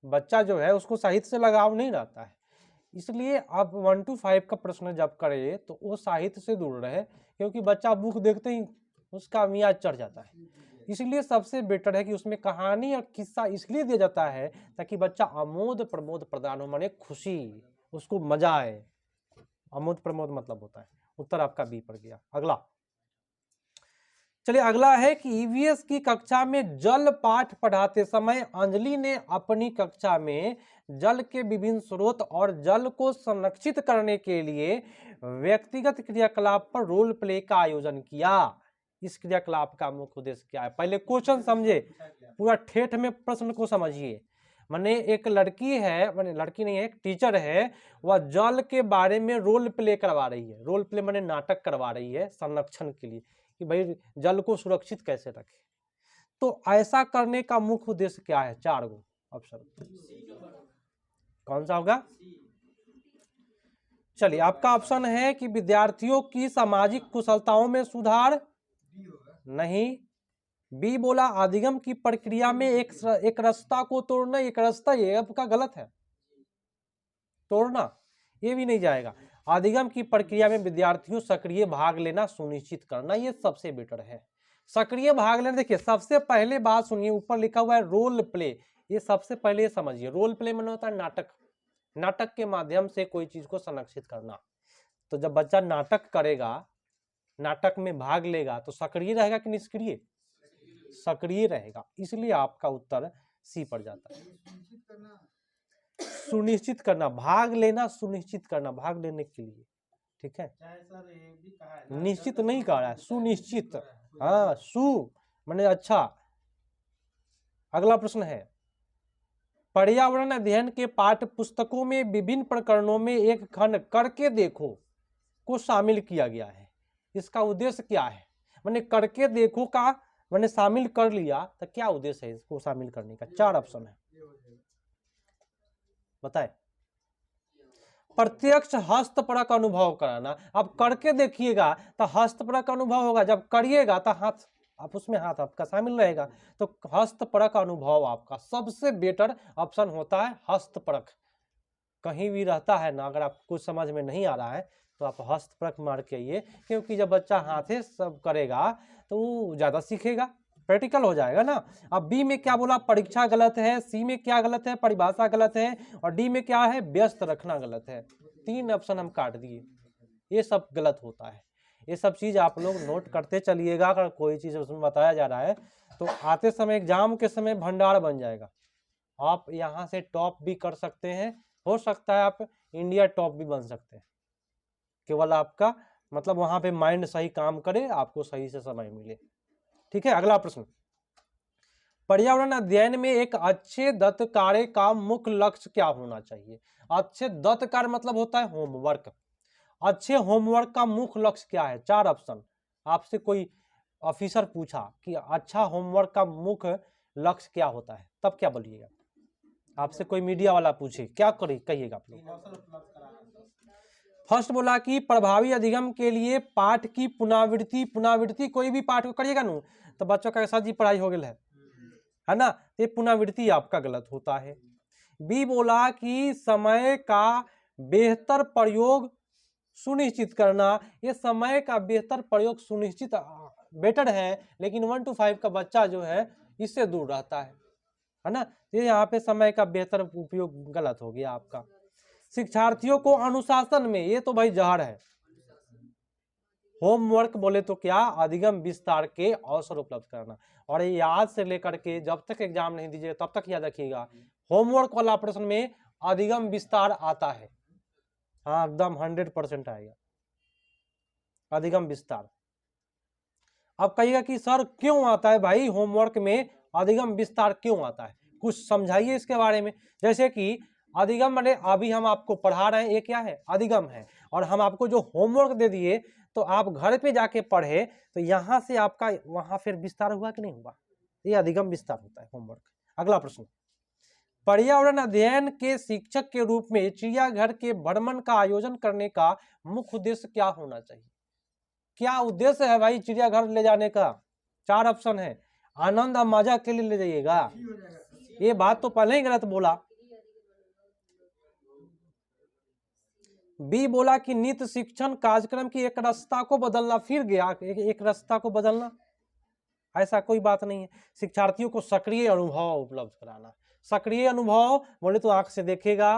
बच्चा जो है उसको साहित्य से लगाव नहीं रहता है, इसलिए आप 1 to 5 का प्रश्न जब करे तो वो साहित्य से दूर रहे, क्योंकि बच्चा बुक देखते ही उसका मियाज चढ़ जाता है। इसलिए सबसे बेटर है कि उसमें कहानी और किस्सा इसलिए दिया जाता है ताकि बच्चा आमोद प्रमोद प्रदान हो, माने खुशी, उसको मजा आए। आमोद प्रमोद मतलब होता है। उत्तर आपका बी पड़ गया। अगला चलिए, अगला है कि ईवीएस की कक्षा में जल पाठ पढ़ाते समय अंजलि ने अपनी कक्षा में जल के विभिन्न स्रोत और जल को संरक्षित करने के लिए व्यक्तिगत क्रियाकलाप पर रोल प्ले का आयोजन किया। इस क्रियाकलाप का मुख्य उद्देश्य क्या है? पहले क्वेश्चन समझे, पूरा ठेठ में प्रश्न को समझिए। माने एक लड़की है, माने लड़की नहीं है, एक टीचर है, वह जल के बारे में रोल प्ले करवा रही है। रोल प्ले माने नाटक करवा रही है संरक्षण के लिए, कि भाई जल को सुरक्षित कैसे रखें। तो ऐसा करने का मुख्य उद्देश्य क्या है? 4 गो ऑप्शन, कौन सा होगा? चलिए, आपका ऑप्शन है कि विद्यार्थियों की सामाजिक कुशलताओं में सुधार, नहीं। बी बोला अधिगम की प्रक्रिया में एक रास्ता को तोड़ना, एक रास्ता ये आपका गलत है, तोड़ना ये भी नहीं जाएगा। अधिगम की प्रक्रिया में विद्यार्थियों सक्रिय भाग लेना सुनिश्चित करना, ये सबसे बेटर है। सक्रिय भाग लेना, देखिए सबसे पहले बात सुनिए, ऊपर लिखा हुआ है रोल प्ले, ये सबसे पहले समझिए। रोल प्ले में होता है नाटक, नाटक के माध्यम से कोई चीज को संरक्षित करना। तो जब बच्चा नाटक करेगा, नाटक में भाग लेगा, तो सक्रिय रहेगा कि निष्क्रिय? सक्रिय रहेगा। इसलिए आपका उत्तर सी पड़ जाता है। सुनिश्चित करना, भाग लेना, सुनिश्चित करना, भाग लेने के लिए। ठीक है, चाहे सर ये भी कहा है ना, निश्चित नहीं कह रहा है, सुनिश्चित। हाँ, माने अच्छा। अगला प्रश्न है, पर्यावरण अध्ययन के पाठ्य पुस्तकों में विभिन्न प्रकरणों में एक खंड करके देखो को शामिल किया गया है, इसका उद्देश्य क्या है? मैंने करके देखो का मैंने शामिल कर लिया तो क्या उद्देश्य है इसको शामिल करने का? 4 ऑप्शन है, बताए। प्रत्यक्ष हस्तपरक अनुभव कराना। अब करके देखिएगा तो हस्तपरक अनुभव होगा, जब करिएगा तो हाथ आप उसमें हाथ आपका शामिल रहेगा, तो हस्तपरक अनुभव आपका सबसे बेटर ऑप्शन होता है। हस्तपरक कहीं भी रहता है ना, अगर आप कुछ समझ में नहीं आ रहा है तो आप हस्तपरक मार के आइए, क्योंकि जब बच्चा हाथे सब करेगा तो वो ज्यादा सीखेगा, प्रैक्टिकल हो जाएगा ना। अब बी में क्या बोला? परीक्षा गलत है। सी में क्या गलत है? परिभाषा गलत है। और डी में क्या है? व्यस्त रखना गलत है। 3 ऑप्शन हम काट दिए, ये सब गलत होता है। ये सब चीज आप लोग नोट करते चलिएगा। अगर कोई चीज उसमें बताया जा रहा है तो आते समय एग्जाम के समय भंडार बन जाएगा। आप यहाँ से टॉप भी कर सकते हैं, हो सकता है आप इंडिया टॉप भी बन सकते हैं। केवल आपका मतलब वहां पे माइंड सही काम करे, आपको सही से समय मिले। ठीक है, अगला प्रश्न, पर्यावरण अध्ययन में एक अच्छे दत्त कार्य का मुख्य लक्ष्य क्या होना चाहिए? अच्छे दत्त कार्य मतलब होता है होमवर्क। अच्छे होमवर्क का मुख्य लक्ष्य क्या है? 4 ऑप्शन। आपसे कोई ऑफिसर पूछा कि अच्छा होमवर्क का मुख्य लक्ष्य क्या होता है, तब क्या बोलिएगा? आपसे कोई मीडिया वाला पूछे, क्या कहिएगा आप लोग? फर्स्ट बोला कि प्रभावी अधिगम के लिए पाठ की पुनरावृत्ति कोई भी पाठ को करिएगा ना तो बच्चों का ऐसा जी पढ़ाई हो गया है ना, ये पुनरावृत्ति आपका गलत होता है। बी बोला कि समय का बेहतर प्रयोग सुनिश्चित करना, ये समय का बेहतर प्रयोग सुनिश्चित बेटर है, लेकिन 1 to 5 का बच्चा जो है इससे दूर रहता है ना, ये यहाँ पे समय का बेहतर उपयोग गलत हो गया आपका। शिक्षार्थियों को अनुशासन में, ये तो भाई जहर है। होमवर्क बोले तो क्या? अधिगम विस्तार के अवसर उपलब्ध करना। और ये याद से लेकर के जब तक एग्जाम नहीं दीजिए तब तक याद रखिएगा, होमवर्क वाला प्रश्न में अधिगम विस्तार आता है। हाँ, एकदम 100% आएगा अधिगम विस्तार। अब कहिएगा कि सर क्यों आता है भाई होमवर्क में अधिगम विस्तार क्यों आता है? कुछ समझाइए इसके बारे में। जैसे कि अधिगम मैंने अभी हम आपको पढ़ा रहे हैं, ये क्या है? अधिगम है। और हम आपको जो होमवर्क दे दिए तो आप घर पे जाके पढ़े, तो यहां से आपका वहां फिर विस्तार हुआ कि नहीं हुआ? ये अधिगम विस्तार होता है होमवर्क। अगला प्रश्न, पर्यावरण अध्ययन के शिक्षक के रूप में चिड़ियाघर के भ्रमण का आयोजन करने का मुख्य उद्देश्य क्या होना चाहिए? क्या उद्देश्य है भाई चिड़ियाघर ले जाने का? 4 ऑप्शन है। आनंद और मजा के लिए ले जाइएगा, ये बात तो पहले ही गलत बोला। बी बोला कि नित्य शिक्षण कार्यक्रम की एक रास्ता को बदलना, फिर गया एक रास्ता को बदलना, ऐसा कोई बात नहीं है। शिक्षार्थियों को सक्रिय अनुभव उपलब्ध कराना। सक्रिय अनुभव बोले तो आंख से देखेगा,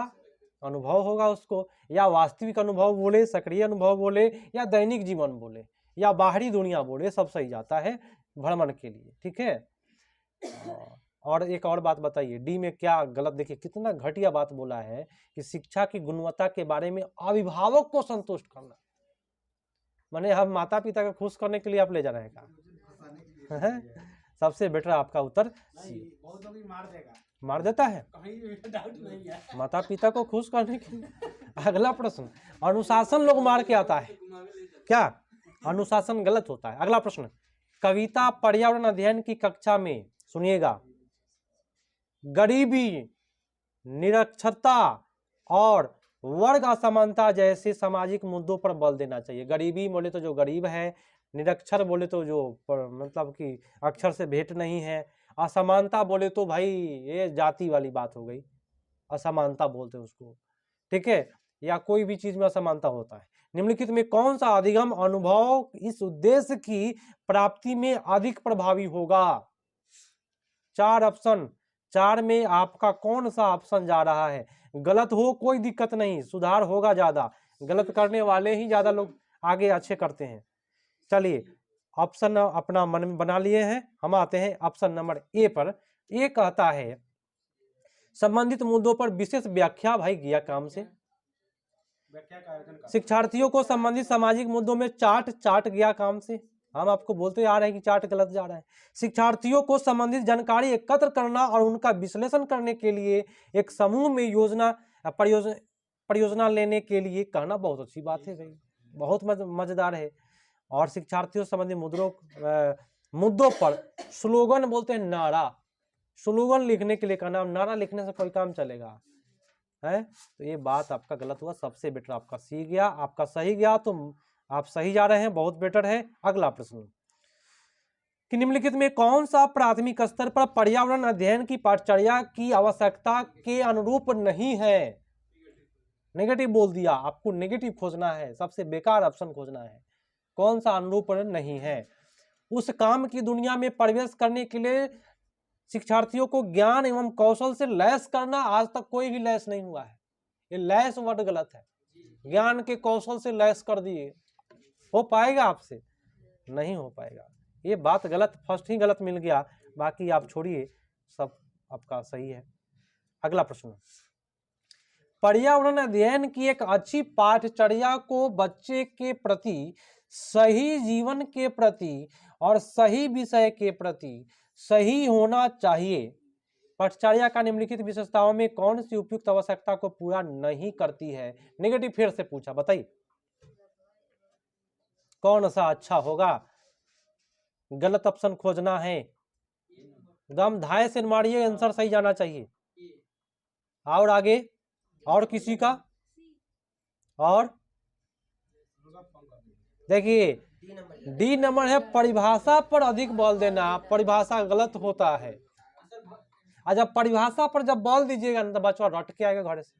अनुभव होगा उसको, या वास्तविक अनुभव बोले, सक्रिय अनुभव बोले, या दैनिक जीवन बोले, या बाहरी दुनिया बोले, सब सही जाता है भ्रमण के लिए। ठीक है, और एक और बात बताइए, डी में क्या गलत? देखिए कितना घटिया बात बोला है कि शिक्षा की गुणवत्ता के बारे में अभिभावक को संतुष्ट करना। माने हम माता पिता को खुश करने के लिए आप ले जा रहे हैं का? सबसे बेटर आपका उत्तर मार देता है, माता पिता को खुश करने के लिए। अगला प्रश्न, अनुशासन लोग मार के आता है क्या? अनुशासन गलत होता है। अगला प्रश्न, कविता पर्यावरण अध्ययन की कक्षा में सुनिएगा, गरीबी, निरक्षरता और वर्ग असमानता जैसे सामाजिक मुद्दों पर बल देना चाहिए। गरीबी बोले तो जो गरीब है, निरक्षर बोले तो जो मतलब कि अक्षर से भेंट नहीं है, असमानता बोले तो भाई ये जाति वाली बात हो गई, असमानता बोलते हैं उसको। ठीक है, या कोई भी चीज में असमानता होता है। निम्नलिखित में कौन सा अधिगम अनुभव इस उद्देश्य की प्राप्ति में अधिक प्रभावी होगा? 4 ऑप्शन, 4 में आपका कौन सा ऑप्शन जा रहा है? गलत हो कोई दिक्कत नहीं, सुधार होगा ज्यादा, गलत करने वाले ही ज्यादा लोग आगे अच्छे करते हैं। चलिए ऑप्शन अपना मन में बना लिए हैं, हम आते हैं ऑप्शन नंबर ए पर। ए कहता है संबंधित मुद्दों पर विशेष व्याख्या, भाई गया काम से। व्याख्या का आयोजन करता है। शिक्षार्थियों को संबंधित सामाजिक मुद्दों में चाट गया काम से। हम आपको बोलते आ रहे हैं कि चाट गलत जा रहा है। शिक्षार्थियों को संबंधित जानकारी एकत्र करना और उनका विश्लेषण करने के लिए एक समूह में परियोजना लेने के लिए कहना बहुत अच्छी बात है भाई, बहुत मजेदार है। और शिक्षार्थियों संबंधी मुद्दों पर स्लोगन बोलते हैं, नारा, स्लोगन लिखने के लिए कहना। नारा लिखने से कोई काम चलेगा है? तो ये बात आपका गलत हुआ। सबसे बेटर आपका सी गया, आपका सही गया तो आप सही जा रहे हैं, बहुत बेटर है। अगला प्रश्न कि निम्नलिखित में कौन सा प्राथमिक स्तर पर पर्यावरण अध्ययन की पाठचर्या की आवश्यकता के अनुरूप नहीं है? नेगेटिव बोल दिया, आपको नेगेटिव खोजना है, सबसे बेकार ऑप्शन खोजना है। कौन सा अनुरूप नहीं है? उस काम की दुनिया में प्रवेश करने के लिए शिक्षार्थियों को ज्ञान एवं कौशल से लैस करना। आज तक कोई भी लैस नहीं हुआ है, ये लैस वर्ड गलत है। ज्ञान के कौशल से लैस कर दिए, हो पाएगा आपसे? नहीं हो पाएगा, ये बात गलत, फर्स्ट ही गलत मिल गया, बाकी आप छोड़िए, सब आपका सही है। अगला प्रश्न, पर्यावरण अध्ययन की एक अच्छी पाठचर्या को बच्चे के प्रति, सही जीवन के प्रति और सही विषय के प्रति सही होना चाहिए। पाठचर्या का निम्नलिखित विशेषताओं में कौन सी उपयुक्त आवश्यकता को पूरा नहीं करती है? नेगेटिव फिर से पूछा, बताइए कौन सा अच्छा होगा? गलत ऑप्शन खोजना है, दम धाय से मारिए, आंसर सही जाना चाहिए। और आगे, और किसी का? और देखिए डी नंबर है, परिभाषा पर अधिक बल देना। परिभाषा गलत होता है, और जब परिभाषा पर जब बल दीजिएगा ना तो बच्चा रट के आएगा घर से,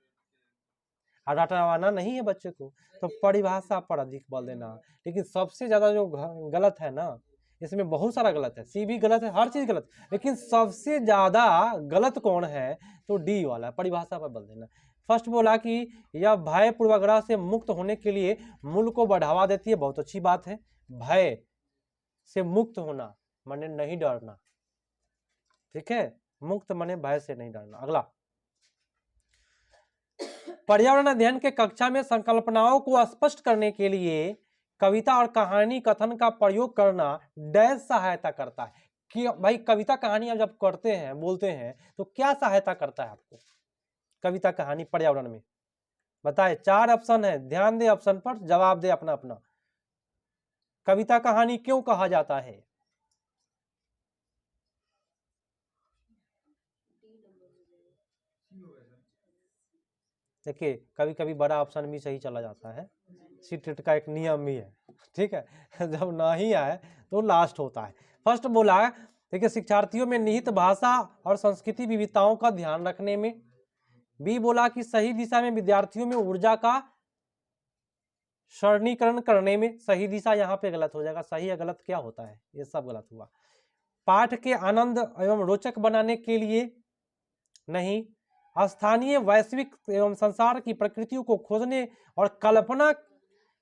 और रटवाना नहीं है बच्चे को, तो परिभाषा पर अधिक बल देना। लेकिन सबसे ज्यादा जो गलत है ना, इसमें बहुत सारा गलत है, सी भी गलत है, हर चीज गलत, लेकिन सबसे ज्यादा गलत कौन है? तो डी वाला, परिभाषा पर बल देना। फर्स्ट बोला कि यह भय पूर्वाग्रह से मुक्त होने के लिए मूल्य को बढ़ावा देती है, बहुत अच्छी बात है। भय से मुक्त होना माने नहीं डरना, ठीक है, मुक्त माने भय से नहीं डरना। अगला, पर्यावरण अध्ययन के कक्षा में संकल्पनाओं को स्पष्ट करने के लिए कविता और कहानी कथन का प्रयोग करना डैश सहायता करता है। कि भाई कविता कहानी आप जब करते हैं, बोलते हैं, तो क्या सहायता करता है आपको कविता कहानी पर्यावरण में? बताए, 4 ऑप्शन है, ध्यान दे ऑप्शन पर, जवाब दे अपना अपना। कविता कहानी क्यों कहा जाता है? देखिए कभी कभी बड़ा ऑप्शन भी सही चला जाता है, सीटेट का एक नियम भी है, ठीक है। जब नहीं आए तो लास्ट होता है। फर्स्ट बोला, देखिए शिक्षार्थियों में निहित भाषा और संस्कृति विविधताओं का ध्यान रखने में। बी बोला कि सही दिशा में विद्यार्थियों में ऊर्जा का सरणीकरण करने में। सही दिशा यहाँ पे गलत हो जाएगा, सही या गलत क्या होता है, ये सब गलत हुआ। पाठ के आनंद एवं रोचक बनाने के लिए नहीं। स्थानीय, वैश्विक एवं संसार की प्रकृतियों को खोजने और कल्पना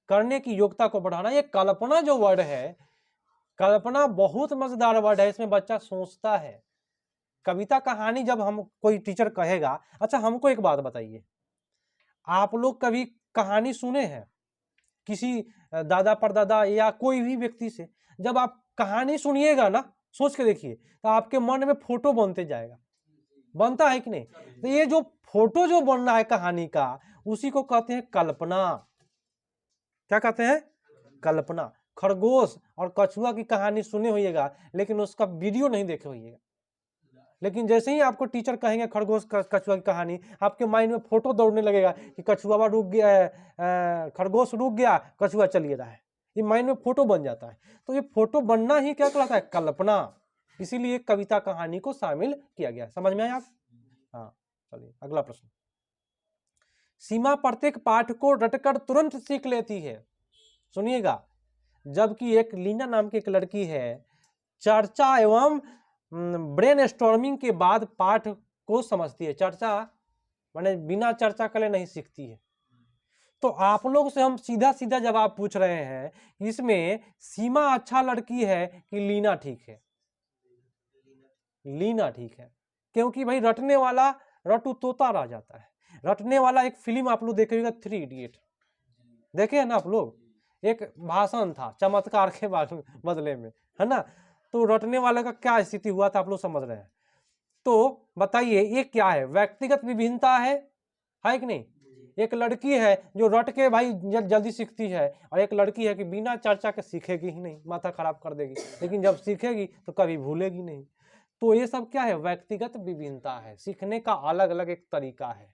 करने की योग्यता को बढ़ाना। ये कल्पना जो वर्ड है, कल्पना बहुत मजेदार वर्ड है, इसमें बच्चा सोचता है। कविता कहानी जब हम कोई टीचर कहेगा, अच्छा हमको एक बात बताइए, आप लोग कभी कहानी सुने हैं किसी दादा परदादा या कोई भी व्यक्ति से? जब आप कहानी सुनिएगा ना, सोच के देखिए, तो आपके मन में फोटो बनते जाएगा, बनता है कि नहीं? तो ये जो फोटो जो बन रहा है कहानी का, उसी को कहते हैं कल्पना। क्या कहते हैं? कल्पना। खरगोश और कछुआ की कहानी सुने होइएगा, लेकिन उसका वीडियो नहीं देखे होइएगा। लेकिन जैसे ही आपको टीचर कहेंगे खरगोश कछुआ की कहानी, आपके माइंड में फोटो दौड़ने लगेगा कि कछुआ रुक गया, खरगोश रुक गया, कछुआ चलिए रहा है, ये माइंड में फोटो बन जाता है। तो ये फोटो बनना ही क्या कहलाता है? कल्पना। इसीलिए कविता कहानी को शामिल किया गया। समझ में आया आप? हाँ, चलिए अगला प्रश्न। सीमा प्रत्येक पाठ को रटकर तुरंत सीख लेती है, सुनिएगा, जबकि एक लीना नाम की एक लड़की है, चर्चा एवं ब्रेन स्टॉर्मिंग के बाद पाठ को समझती है। चर्चा माने बिना चर्चा करे नहीं सीखती है। तो आप लोग से हम सीधा सीधा जवाब पूछ रहे हैं, इसमें सीमा अच्छा लड़की है कि लीना ठीक है? लीना ठीक है, क्योंकि भाई रटने वाला रटू तोता रह जाता है। रटने वाला एक फिल्म आप लोग देखेगा, 3 इडियट, देखे है ना आप लोग, एक भाषण था चमत्कार के बदले में, है ना। तो रटने वाले का क्या स्थिति हुआ था आप लोग समझ रहे हैं। तो बताइए ये क्या है, व्यक्तिगत विभिन्नता है कि नहीं। एक लड़की है जो रट के भाई जल्दी सीखती है, और एक लड़की है कि बिना चर्चा के सीखेगी ही नहीं, माथा खराब कर देगी, लेकिन जब सीखेगी तो कभी भूलेगी नहीं। तो ये सब क्या है, व्यक्तिगत विभिन्नता है, सीखने का अलग अलग एक तरीका है,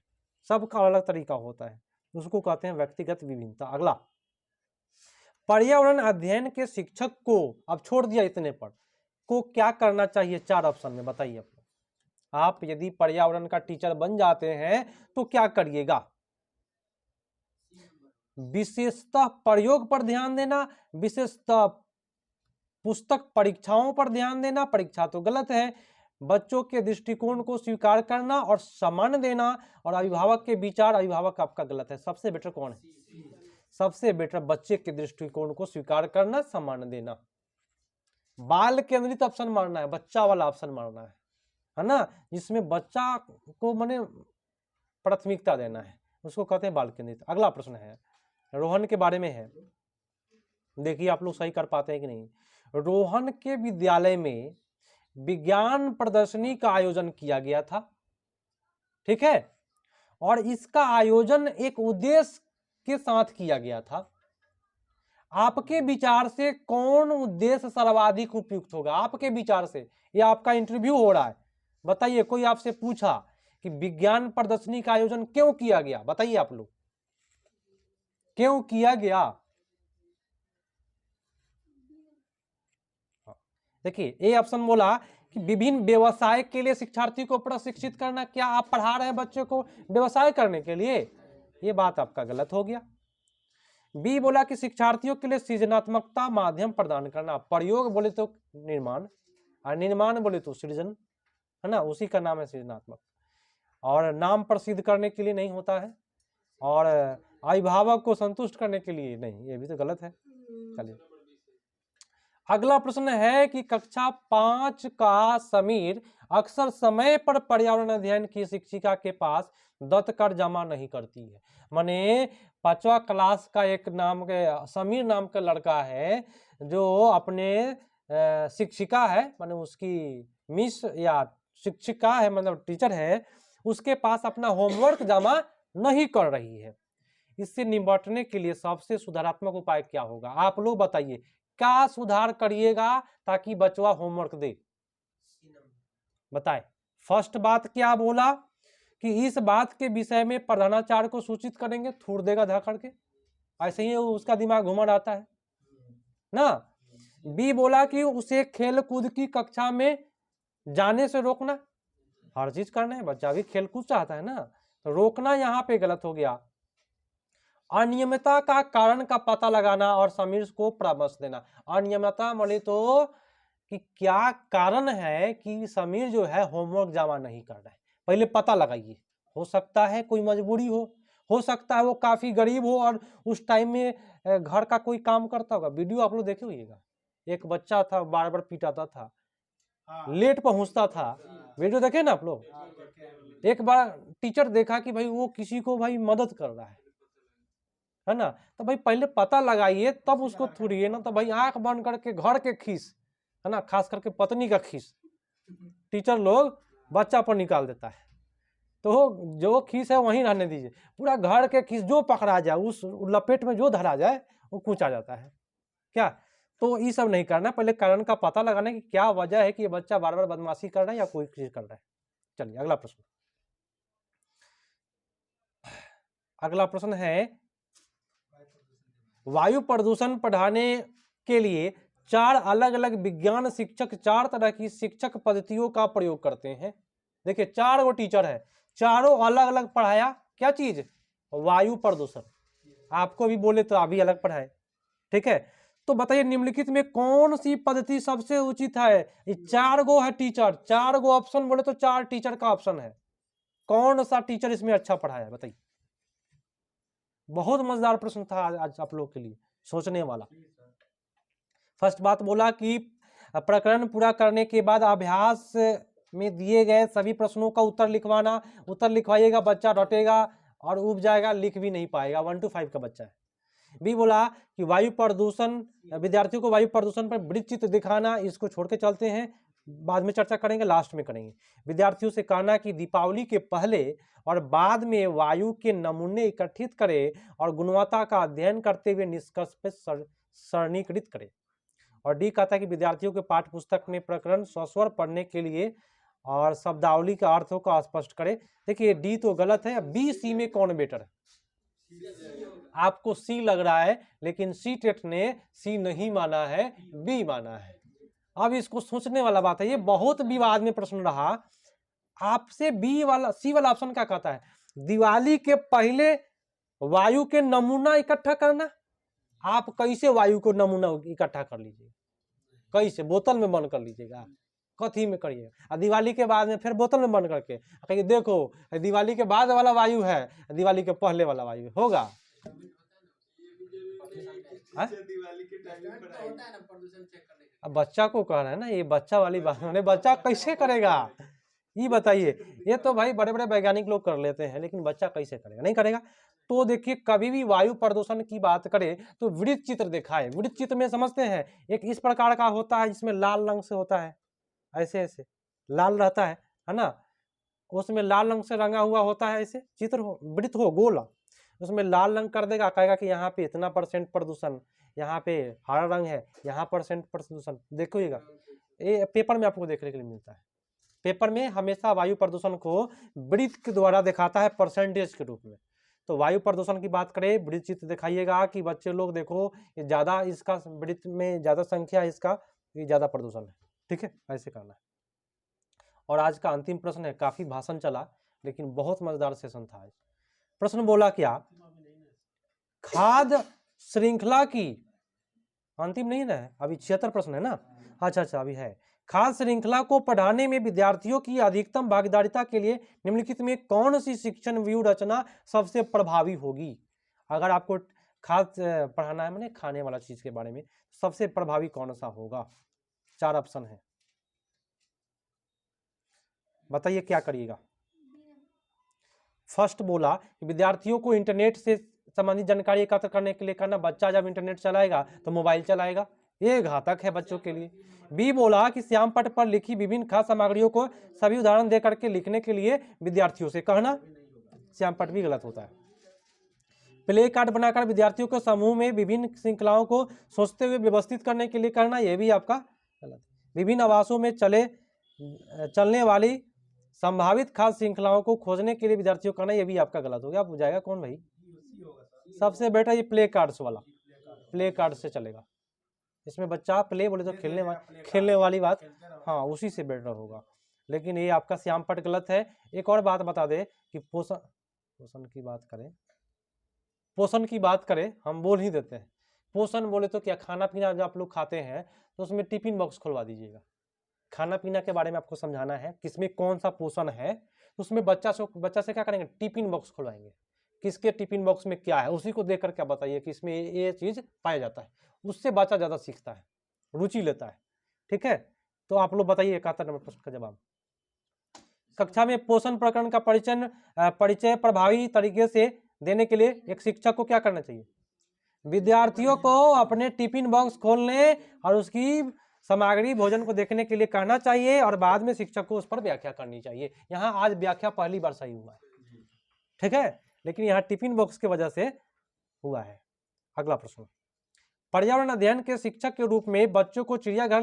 सबका अलग तरीका होता है, उसको कहते हैं व्यक्तिगत विभिन्नता। अगला, पर्यावरण अध्ययन के शिक्षक को, अब छोड़ दिया इतने पर, को क्या करना चाहिए, 4 ऑप्शन में बताइए। आप यदि पर्यावरण का टीचर बन जाते हैं तो क्या करिएगा। विशेषतः प्रयोग पर ध्यान देना, विशेषतः पुस्तक परीक्षाओं पर ध्यान देना, परीक्षा तो गलत है, बच्चों के दृष्टिकोण को स्वीकार करना और सम्मान देना, और अभिभावक के विचार, अभिभावक आपका गलत है। सबसे बेटर कौन है, सबसे बेटर बच्चे के दृष्टिकोण को स्वीकार करना, सम्मान देना। बाल केंद्रित ऑप्शन मारना है, बच्चा वाला ऑप्शन मारना है ना, जिसमें बच्चा को माने प्राथमिकता देना है, उसको कहते हैं बाल केंद्रित। अगला प्रश्न है रोहन के बारे में है, देखिए आप लोग सही कर पाते हैं कि नहीं। रोहन के विद्यालय में विज्ञान प्रदर्शनी का आयोजन किया गया था, ठीक है, और इसका आयोजन एक उद्देश्य के साथ किया गया था। आपके विचार से कौन उद्देश्य सर्वाधिक उपयुक्त होगा, आपके विचार से, ये आपका इंटरव्यू हो रहा है, बताइए। कोई आपसे पूछा कि विज्ञान प्रदर्शनी का आयोजन क्यों किया गया, बताइए आप लोग क्यों किया गया। देखिए ए ऑप्शन बोला कि विभिन्न व्यवसाय के लिए शिक्षार्थी को प्रशिक्षित करना। क्या आप पढ़ा रहे हैं बच्चों को व्यवसाय करने के लिए, ये बात आपका गलत हो गया। बी बोला कि शिक्षार्थियों के लिए सृजनात्मकता माध्यम प्रदान करना। प्रयोग बोले तो निर्माण, और निर्माण बोले तो सृजन, है ना, उसी का नाम है सृजनात्मक। और नाम प्रसिद्ध करने के लिए नहीं होता है, और अभिभावक को संतुष्ट करने के लिए नहीं, ये भी तो गलत है। चलिए अगला प्रश्न है कि कक्षा 5 का समीर अक्सर समय पर पर्यावरण अध्ययन की शिक्षिका के पास दत्त कर जमा नहीं करती है। माने 5वां क्लास का एक नाम के समीर नाम का लड़का है जो अपने शिक्षिका है, माने उसकी मिस या शिक्षिका है, मतलब टीचर है, उसके पास अपना होमवर्क जमा नहीं कर रही है। इससे निपटने के लिए सबसे सुधारात्मक उपाय क्या होगा, आप लोग बताइए। क्या सुधार करिएगा ताकि बच्चा होमवर्क दे, बताए। फर्स्ट बात क्या बोला कि इस बात के विषय में प्रधानाचार्य को सूचित करेंगे, थूर देगा धकड़ के, ऐसे ही उसका दिमाग घुमा रहता है ना। बी बोला कि उसे खेल कूद की कक्षा में जाने से रोकना, हर चीज करना है, बच्चा भी खेल कूद चाहता है ना, तो रोकना यहाँ पे गलत हो गया। अनियमितता का कारण का पता लगाना और समीर को परामर्श देना। अनियमितता बोले तो कि क्या कारण है कि समीर जो है होमवर्क जमा नहीं कर रहा है, पहले पता लगाइए। हो सकता है कोई मजबूरी हो सकता है वो काफी गरीब हो और उस टाइम में घर का कोई काम करता होगा। वीडियो आप लोग देखे होइएगा, एक बच्चा था बार बार पिटाता था, लेट पहुंचता था, वीडियो देखे ना आप लोग। एक बार टीचर देखा कि भाई वो किसी को भाई मदद कर रहा है ना, तो भाई पहले पता लगाइए तब उसको थोड़िए ना, तो भाई आंख बंद करके घर के खीस, है ना, खास करके पत्नी का खीस टीचर लोग बच्चा पर निकाल देता है। तो जो खीस है वहीं रहने दीजिए, पूरा घर के खीस जो पकड़ा जाए, उस लपेट में जो धरा जाए वो कूचा जाता है क्या। तो ये सब नहीं करना, पहले कारण का पता लगाना कि क्या वजह है कि ये बच्चा बार बार बदमाशी कर रहा है या कोई चीज कर रहा है। चलिए अगला प्रश्न, अगला प्रश्न है वायु प्रदूषण पढ़ाने के लिए 4 अलग अलग विज्ञान शिक्षक 4 तरह की शिक्षक पद्धतियों का प्रयोग करते हैं। देखिए 4 वो टीचर है, चारों अलग अलग पढ़ाया क्या चीज, वायु प्रदूषण। आपको भी बोले तो आप भी अलग पढ़ाए, ठीक है। तो बताइए निम्नलिखित में कौन सी पद्धति सबसे उचित है। ये 4 गो है टीचर, 4 गो ऑप्शन बोले तो 4 टीचर का ऑप्शन है, कौन सा टीचर इसमें अच्छा पढ़ाया बताइए। बहुत मजेदार प्रश्न था आज आप लोग के लिए, सोचने वाला। फर्स्ट बात बोला कि प्रकरण पूरा करने के बाद अभ्यास में दिए गए सभी प्रश्नों का उत्तर लिखवाना। उत्तर लिखवाइएगा, बच्चा रटेगा और उब जाएगा, लिख भी नहीं पाएगा, 1 to 5 का बच्चा है। बी बोला कि वायु प्रदूषण, विद्यार्थियों को वायु प्रदूषण पर वृत्त चित्र दिखाना, इसको छोड़ के चलते हैं, बाद में चर्चा करेंगे, लास्ट में करेंगे। विद्यार्थियों से कहना कि दीपावली के पहले और बाद में वायु के नमूने एकत्रित करें और गुणवत्ता का अध्ययन करते हुए निष्कर्ष पर सरणीकृत करें। और डी कहता है कि विद्यार्थियों के पाठ्य पुस्तक में प्रकरण सस्वर पढ़ने के लिए और शब्दावली का अर्थों को स्पष्ट करें। देखिए डी तो गलत है, बी सी में कौन बेटर है? आपको सी लग रहा है, लेकिन सी टेट ने सी नहीं माना है, बी माना है। अब इसको सोचने वाला बात है, ये बहुत विवाद में प्रश्न रहा। आपसे बी वाला, सी वाला ऑप्शन क्या कहता है? दिवाली के पहले वायु के नमूना इकट्ठा करना। आप कैसे वायु को नमूना इकट्ठा कर लीजिए? कैसे? बोतल में बंद कर लीजिएगा? कथी में करिएगा? दिवाली के बाद में फिर बोतल में बंद करके कहिए देखो दिवाली के बाद वाला वायु है, दिवाली के पहले वाला वायु होगा? अब बच्चा को कह रहे हैं ना, ये बच्चा वाली बात है, बच्चा कैसे करेगा ये बताइए। ये तो भाई बड़े बड़े वैज्ञानिक लोग कर लेते हैं, लेकिन बच्चा कैसे करेगा? नहीं करेगा। तो देखिए कभी भी वायु प्रदूषण की बात करें तो वृत्त चित्र दिखाए। वृत्त चित्र में समझते हैं, एक इस प्रकार का होता है जिसमें लाल रंग से होता है, ऐसे ऐसे लाल रहता है ना, उसमें लाल रंग से रंगा हुआ होता है, ऐसे चित्र हो, वृत्त हो गोला, उसमें लाल रंग कर देगा, कहेगा कि यहाँ पे इतना % प्रदूषण, यहाँ पे हरा रंग है, यहाँ % प्रदूषण। देखिएगा ये पेपर में आपको देखने के लिए मिलता है। पेपर में हमेशा वायु प्रदूषण को वृत्त के द्वारा दिखाता है परसेंटेज के रूप में। तो वायु प्रदूषण की बात करें, वृत्त चित्र दिखाइएगा कि बच्चे लोग देखो ये ज्यादा, इसका वृत्त में ज्यादा संख्या है, इसका ये ज्यादा प्रदूषण है। ठीक है, ऐसे करना है। और आज का अंतिम प्रश्न है, काफी भाषण चला लेकिन बहुत मजेदार सेशन था आज। प्रश्न बोला क्या? खाद्य श्रृंखला की, अंतिम नहीं ना है, अभी 76 प्रश्न है ना? अच्छा अभी है। खाद्य श्रृंखला को पढ़ाने में विद्यार्थियों की अधिकतम भागीदारिता के लिए निम्नलिखित में कौन सी शिक्षण व्यू रचना सबसे प्रभावी होगी? अगर आपको खाद्य पढ़ाना है, मैंने खाने वाला चीज के बारे में, सबसे प्रभावी कौन सा होगा? 4 ऑप्शन है, बताइए क्या करिएगा। फर्स्ट बोला कि विद्यार्थियों को इंटरनेट से संबंधित जानकारी एकत्र करने के लिए करना। बच्चा जब इंटरनेट चलाएगा तो मोबाइल चलाएगा, ये घातक है बच्चों के लिए। बी बोला कि श्याम पट पर लिखी विभिन्न खाद्य सामग्रियों को सभी उदाहरण दे करके लिखने के लिए विद्यार्थियों से कहना। श्याम पट भी गलत होता है। प्ले कार्ड बनाकर विद्यार्थियों को समूह में विभिन्न श्रृंखलाओं को सोचते हुए व्यवस्थित करने के लिए करना, यह भी आपका गलत। विभिन्न आवासों में चलने वाली संभावित खाद्य श्रृंखलाओं को खोजने के लिए विद्यार्थियों को करना, यह भी आपका गलत हो गया। अब जाएगा कौन भाई? सबसे बेटर ये प्ले कार्ड्स वाला, प्ले कार्ड से चलेगा। इसमें बच्चा प्ले बोले तो खेलने वाली बात, हाँ उसी से बेटर होगा। लेकिन ये आपका श्याम पट गलत है। एक और बात बता दे कि पोषण की बात करें, हम बोल ही देते हैं। पोषण बोले तो क्या, खाना पीना जो आप लोग खाते हैं तो उसमें टिफिन बॉक्स खुलवा दीजिएगा। खाना पीना के बारे में आपको समझाना है किसमें कौन सा पोषण है, उसमें बच्चा से क्या करेंगे? टिफिन बॉक्स खुलवाएंगे, किसके टिफिन बॉक्स में क्या है, उसी को देखकर क्या बताइए कि इसमें ये चीज पाया जाता है। उससे बच्चा ज्यादा सीखता है, रुचि लेता है। ठीक है, तो आप लोग बताइए 71 नंबर प्रश्न का जवाब। कक्षा में पोषण प्रकरण का परिचय प्रभावी तरीके से देने के लिए एक शिक्षक को क्या करना चाहिए? विद्यार्थियों को अपने टिफिन बॉक्स खोलने और उसकी सामग्री भोजन को देखने के लिए कहना चाहिए और बाद में शिक्षक को उस पर व्याख्या करनी चाहिए। यहाँ आज व्याख्या पहली बार सही हुआ है, ठीक है, लेकिन यहाँ टिफिन बॉक्स की वजह से हुआ है। अगला प्रश्न, पर्यावरण अध्ययन के शिक्षक के रूप में बच्चों को चिड़ियाघर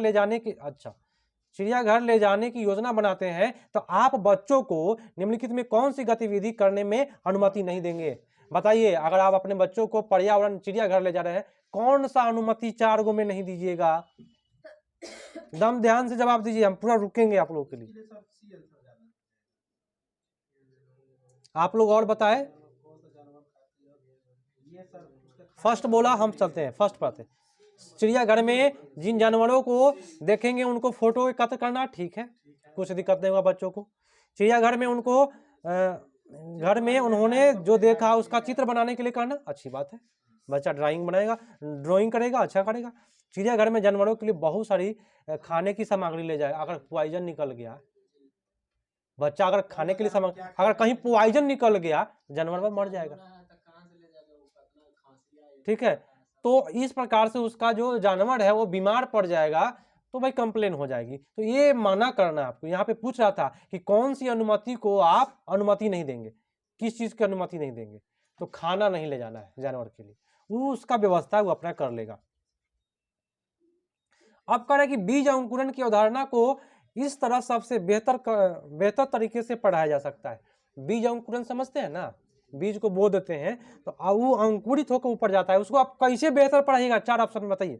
ले जाने की योजना बनाते हैं, तो आप बच्चों को निम्नलिखित में कौन सी गतिविधि करने में अनुमति नहीं देंगे? बताइए, अगर आप अपने बच्चों को पर्यावरण चिड़ियाघर ले जा रहे हैं, कौन सा अनुमति 4 गो में नहीं दीजिएगा? दम ध्यान से जवाब दीजिए, हम पूरा रुकेंगे आप लोगों के लिए। आप लोग और बताएं। फर्स्ट बोला, हम चलते हैं फर्स्ट पढ़ते। चिड़ियाघर में जिन जानवरों को देखेंगे उनको फोटो एकत्र करना, ठीक है, कुछ दिक्कत नहीं होगा बच्चों को। चिड़ियाघर में उनको घर में उन्होंने जो देखा उसका चित्र बनाने के लिए कहना, अच्छी बात है, बच्चा ड्राइंग करेगा, अच्छा करेगा। चिड़ियाघर में जानवरों के लिए बहुत सारी खाने की सामग्री ले जाए। अगर पॉइजन निकल गया, बच्चा अगर खाने के लिए अगर कहीं पॉइजन निकल गया जानवर मर जाएगा। ठीक है, तो इस प्रकार से उसका जो जानवर है वो बीमार पड़ जाएगा तो भाई कंप्लेन हो जाएगी। तो ये मना करना आपको। यहाँ पे पूछ रहा था कि कौन सी अनुमति को आप अनुमति नहीं देंगे, किस चीज की अनुमति नहीं देंगे, तो खाना नहीं ले जाना है जानवर के लिए, वो उसका व्यवस्था वो अपना कर लेगा। अब कह रहे कि बीज अंकुरण की अवधारणा को इस तरह सबसे बेहतर तरीके से पढ़ाया जा सकता है। बीज अंकुरण समझते हैं ना, बीज को बो देते हैं तो वो अंकुरित होकर ऊपर जाता है, उसको आप कैसे बेहतर पढ़ाइएगा? 4 ऑप्शन में बताइए,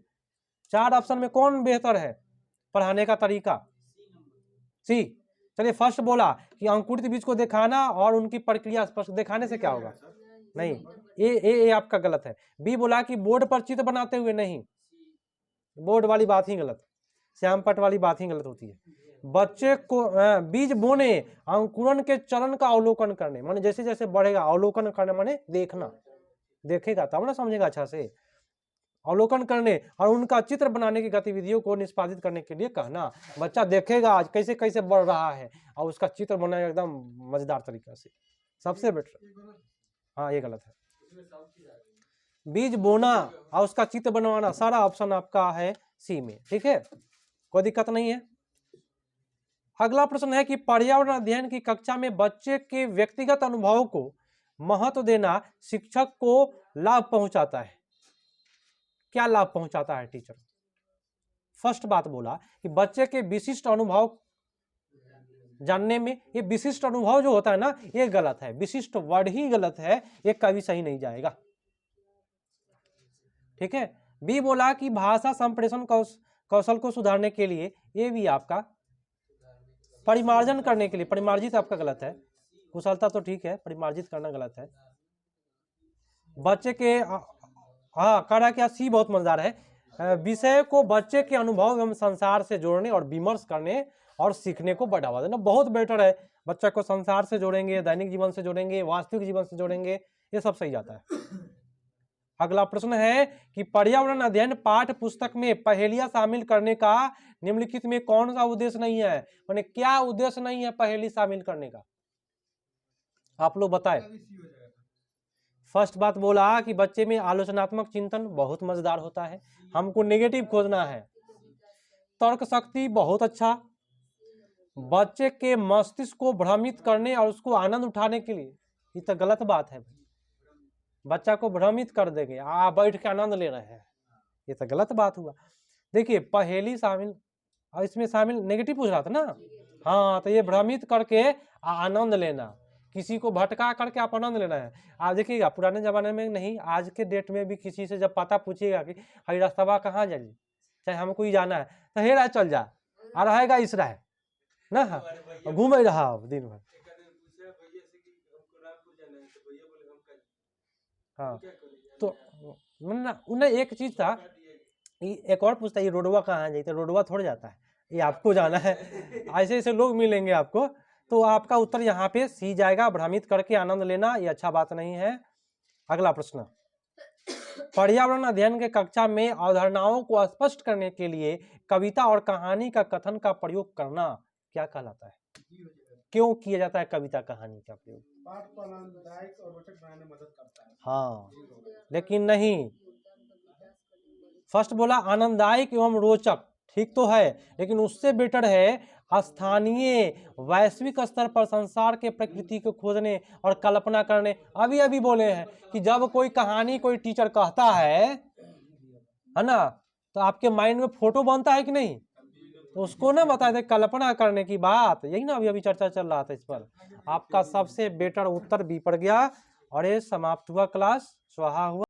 4 ऑप्शन में कौन बेहतर है पढ़ाने का तरीका? सी। चलिए, फर्स्ट बोला कि अंकुरित बीज को दिखाना और उनकी प्रक्रिया स्पष्ट, दिखाने से क्या होगा? नहीं, ए आपका गलत है। बी बोला कि बोर्ड पर चित्र बनाते हुए, नहीं, बोर्ड वाली बात ही गलत, श्याम पट वाली बात ही गलत होती है। बच्चे को बीज बोने, अंकुरण के चरण का अवलोकन करने, माने जैसे जैसे बढ़ेगा, अवलोकन करने माने देखना, देखेगा तब ना समझेगा अच्छा से, अवलोकन करने और उनका चित्र बनाने की गतिविधियों को निष्पादित करने के लिए कहना। बच्चा देखेगा आज कैसे कैसे बढ़ रहा है और उसका चित्र बनाएगा एकदम मजेदार तरीका से, सबसे बेटर। हाँ, ये गलत है। बीज बोना और उसका चित्र बनवाना, सारा ऑप्शन आपका है सी में, ठीक है, कोई दिक्कत नहीं है। अगला प्रश्न है कि पर्यावरण अध्ययन की कक्षा में बच्चे के व्यक्तिगत अनुभवों को महत्व देना शिक्षक को लाभ पहुंचाता है। क्या लाभ पहुंचाता है टीचर? फर्स्ट बात बोला कि बच्चे के विशिष्ट अनुभव जानने में, ये विशिष्ट अनुभव जो होता है ना, ये गलत है, विशिष्ट वर्ड ही गलत है, ये कभी सही नहीं जाएगा, ठीक है। बी बोला कि भाषा संप्रेषण कौशल को सुधारने के लिए, ये भी आपका परिमार्जन करने के लिए, परिमार्जित आपका गलत है, कुशलता तो ठीक है, परिमार्जित करना गलत है। बच्चे के हाँ, कह रहा क्या, सी बहुत मजेदार है, विषय को बच्चे के अनुभव एवं संसार से जोड़ने और विमर्श करने और सीखने को बढ़ावा देना, बहुत बेटर है। बच्चा को संसार से जोड़ेंगे, दैनिक जीवन से जोड़ेंगे, वास्तविक जीवन से जोड़ेंगे, ये सब सही जाता है। अगला प्रश्न है कि पर्यावरण अध्ययन पाठ्य पुस्तक में पहेलियां शामिल करने का निम्नलिखित में कौन सा उद्देश्य नहीं है? माने क्या उद्देश्य नहीं है पहेली शामिल करने का? आप लोग बताएं। फर्स्ट बात बोला कि बच्चे में आलोचनात्मक चिंतन बहुत मजेदार होता है, हमको नेगेटिव खोजना है। तर्क शक्ति बहुत अच्छा, बच्चे के मस्तिष्क को भ्रमित करने और उसको आनंद उठाने के लिए, ये तो गलत बात है, बच्चा को भ्रमित कर देंगे, बैठ के आनंद ले रहे हैं, ये तो गलत बात हुआ। देखिए, पहेली शामिल और इसमें शामिल नेगेटिव पूछ रहा था ना, हाँ, तो ये भ्रमित करके आनंद लेना, किसी को भटका करके आप आनंद लेना है। आप देखिएगा, पुराने जमाने में नहीं, आज के डेट में भी किसी से जब पता पूछिएगा कि हई रास्ता कहाँ जाइए, चाहे हमको ही जाना है, तो हे रहा चल जा, आ रहेगा इस रहा ना, हाँ, घूम रहा दिन भर, हाँ। तो उन्हें एक चीज था, एक और पूछता है, ये रोडवा कहाँ है, जाते रोडवा थोड़ा जाता है, ये आपको जाना है, ऐसे ऐसे लोग मिलेंगे आपको, तो आपका उत्तर यहाँ पे सी जाएगा, भ्रमित करके आनंद लेना, ये अच्छा बात नहीं है। अगला प्रश्न, पर्यावरण अध्ययन के कक्षा में अवधारणाओं को स्पष्ट करने के लिए कविता और कहानी का कथन का प्रयोग करना क्या कहलाता है? क्यों किया जाता है कविता कहानी का प्रयोग? पाठ को आनंददायक और रोचक बनाने में मदद करता है। हाँ, लेकिन नहीं, फर्स्ट बोला आनंददायक एवं रोचक, ठीक तो है, लेकिन उससे बेटर है स्थानीय वैश्विक स्तर पर संसार के प्रकृति को खोजने और कल्पना करने। अभी अभी बोले हैं कि जब कोई कहानी कोई टीचर कहता है ना, तो आपके माइंड में फोटो बनता है कि नहीं, तो उसको ना बता दे कल्पना करने की बात, यही ना अभी अभी चर्चा चल रहा था इस पर। आपका सबसे बेटर उत्तर बी पड़ गया और ये समाप्त हुआ क्लास, स्वाहा हुआ।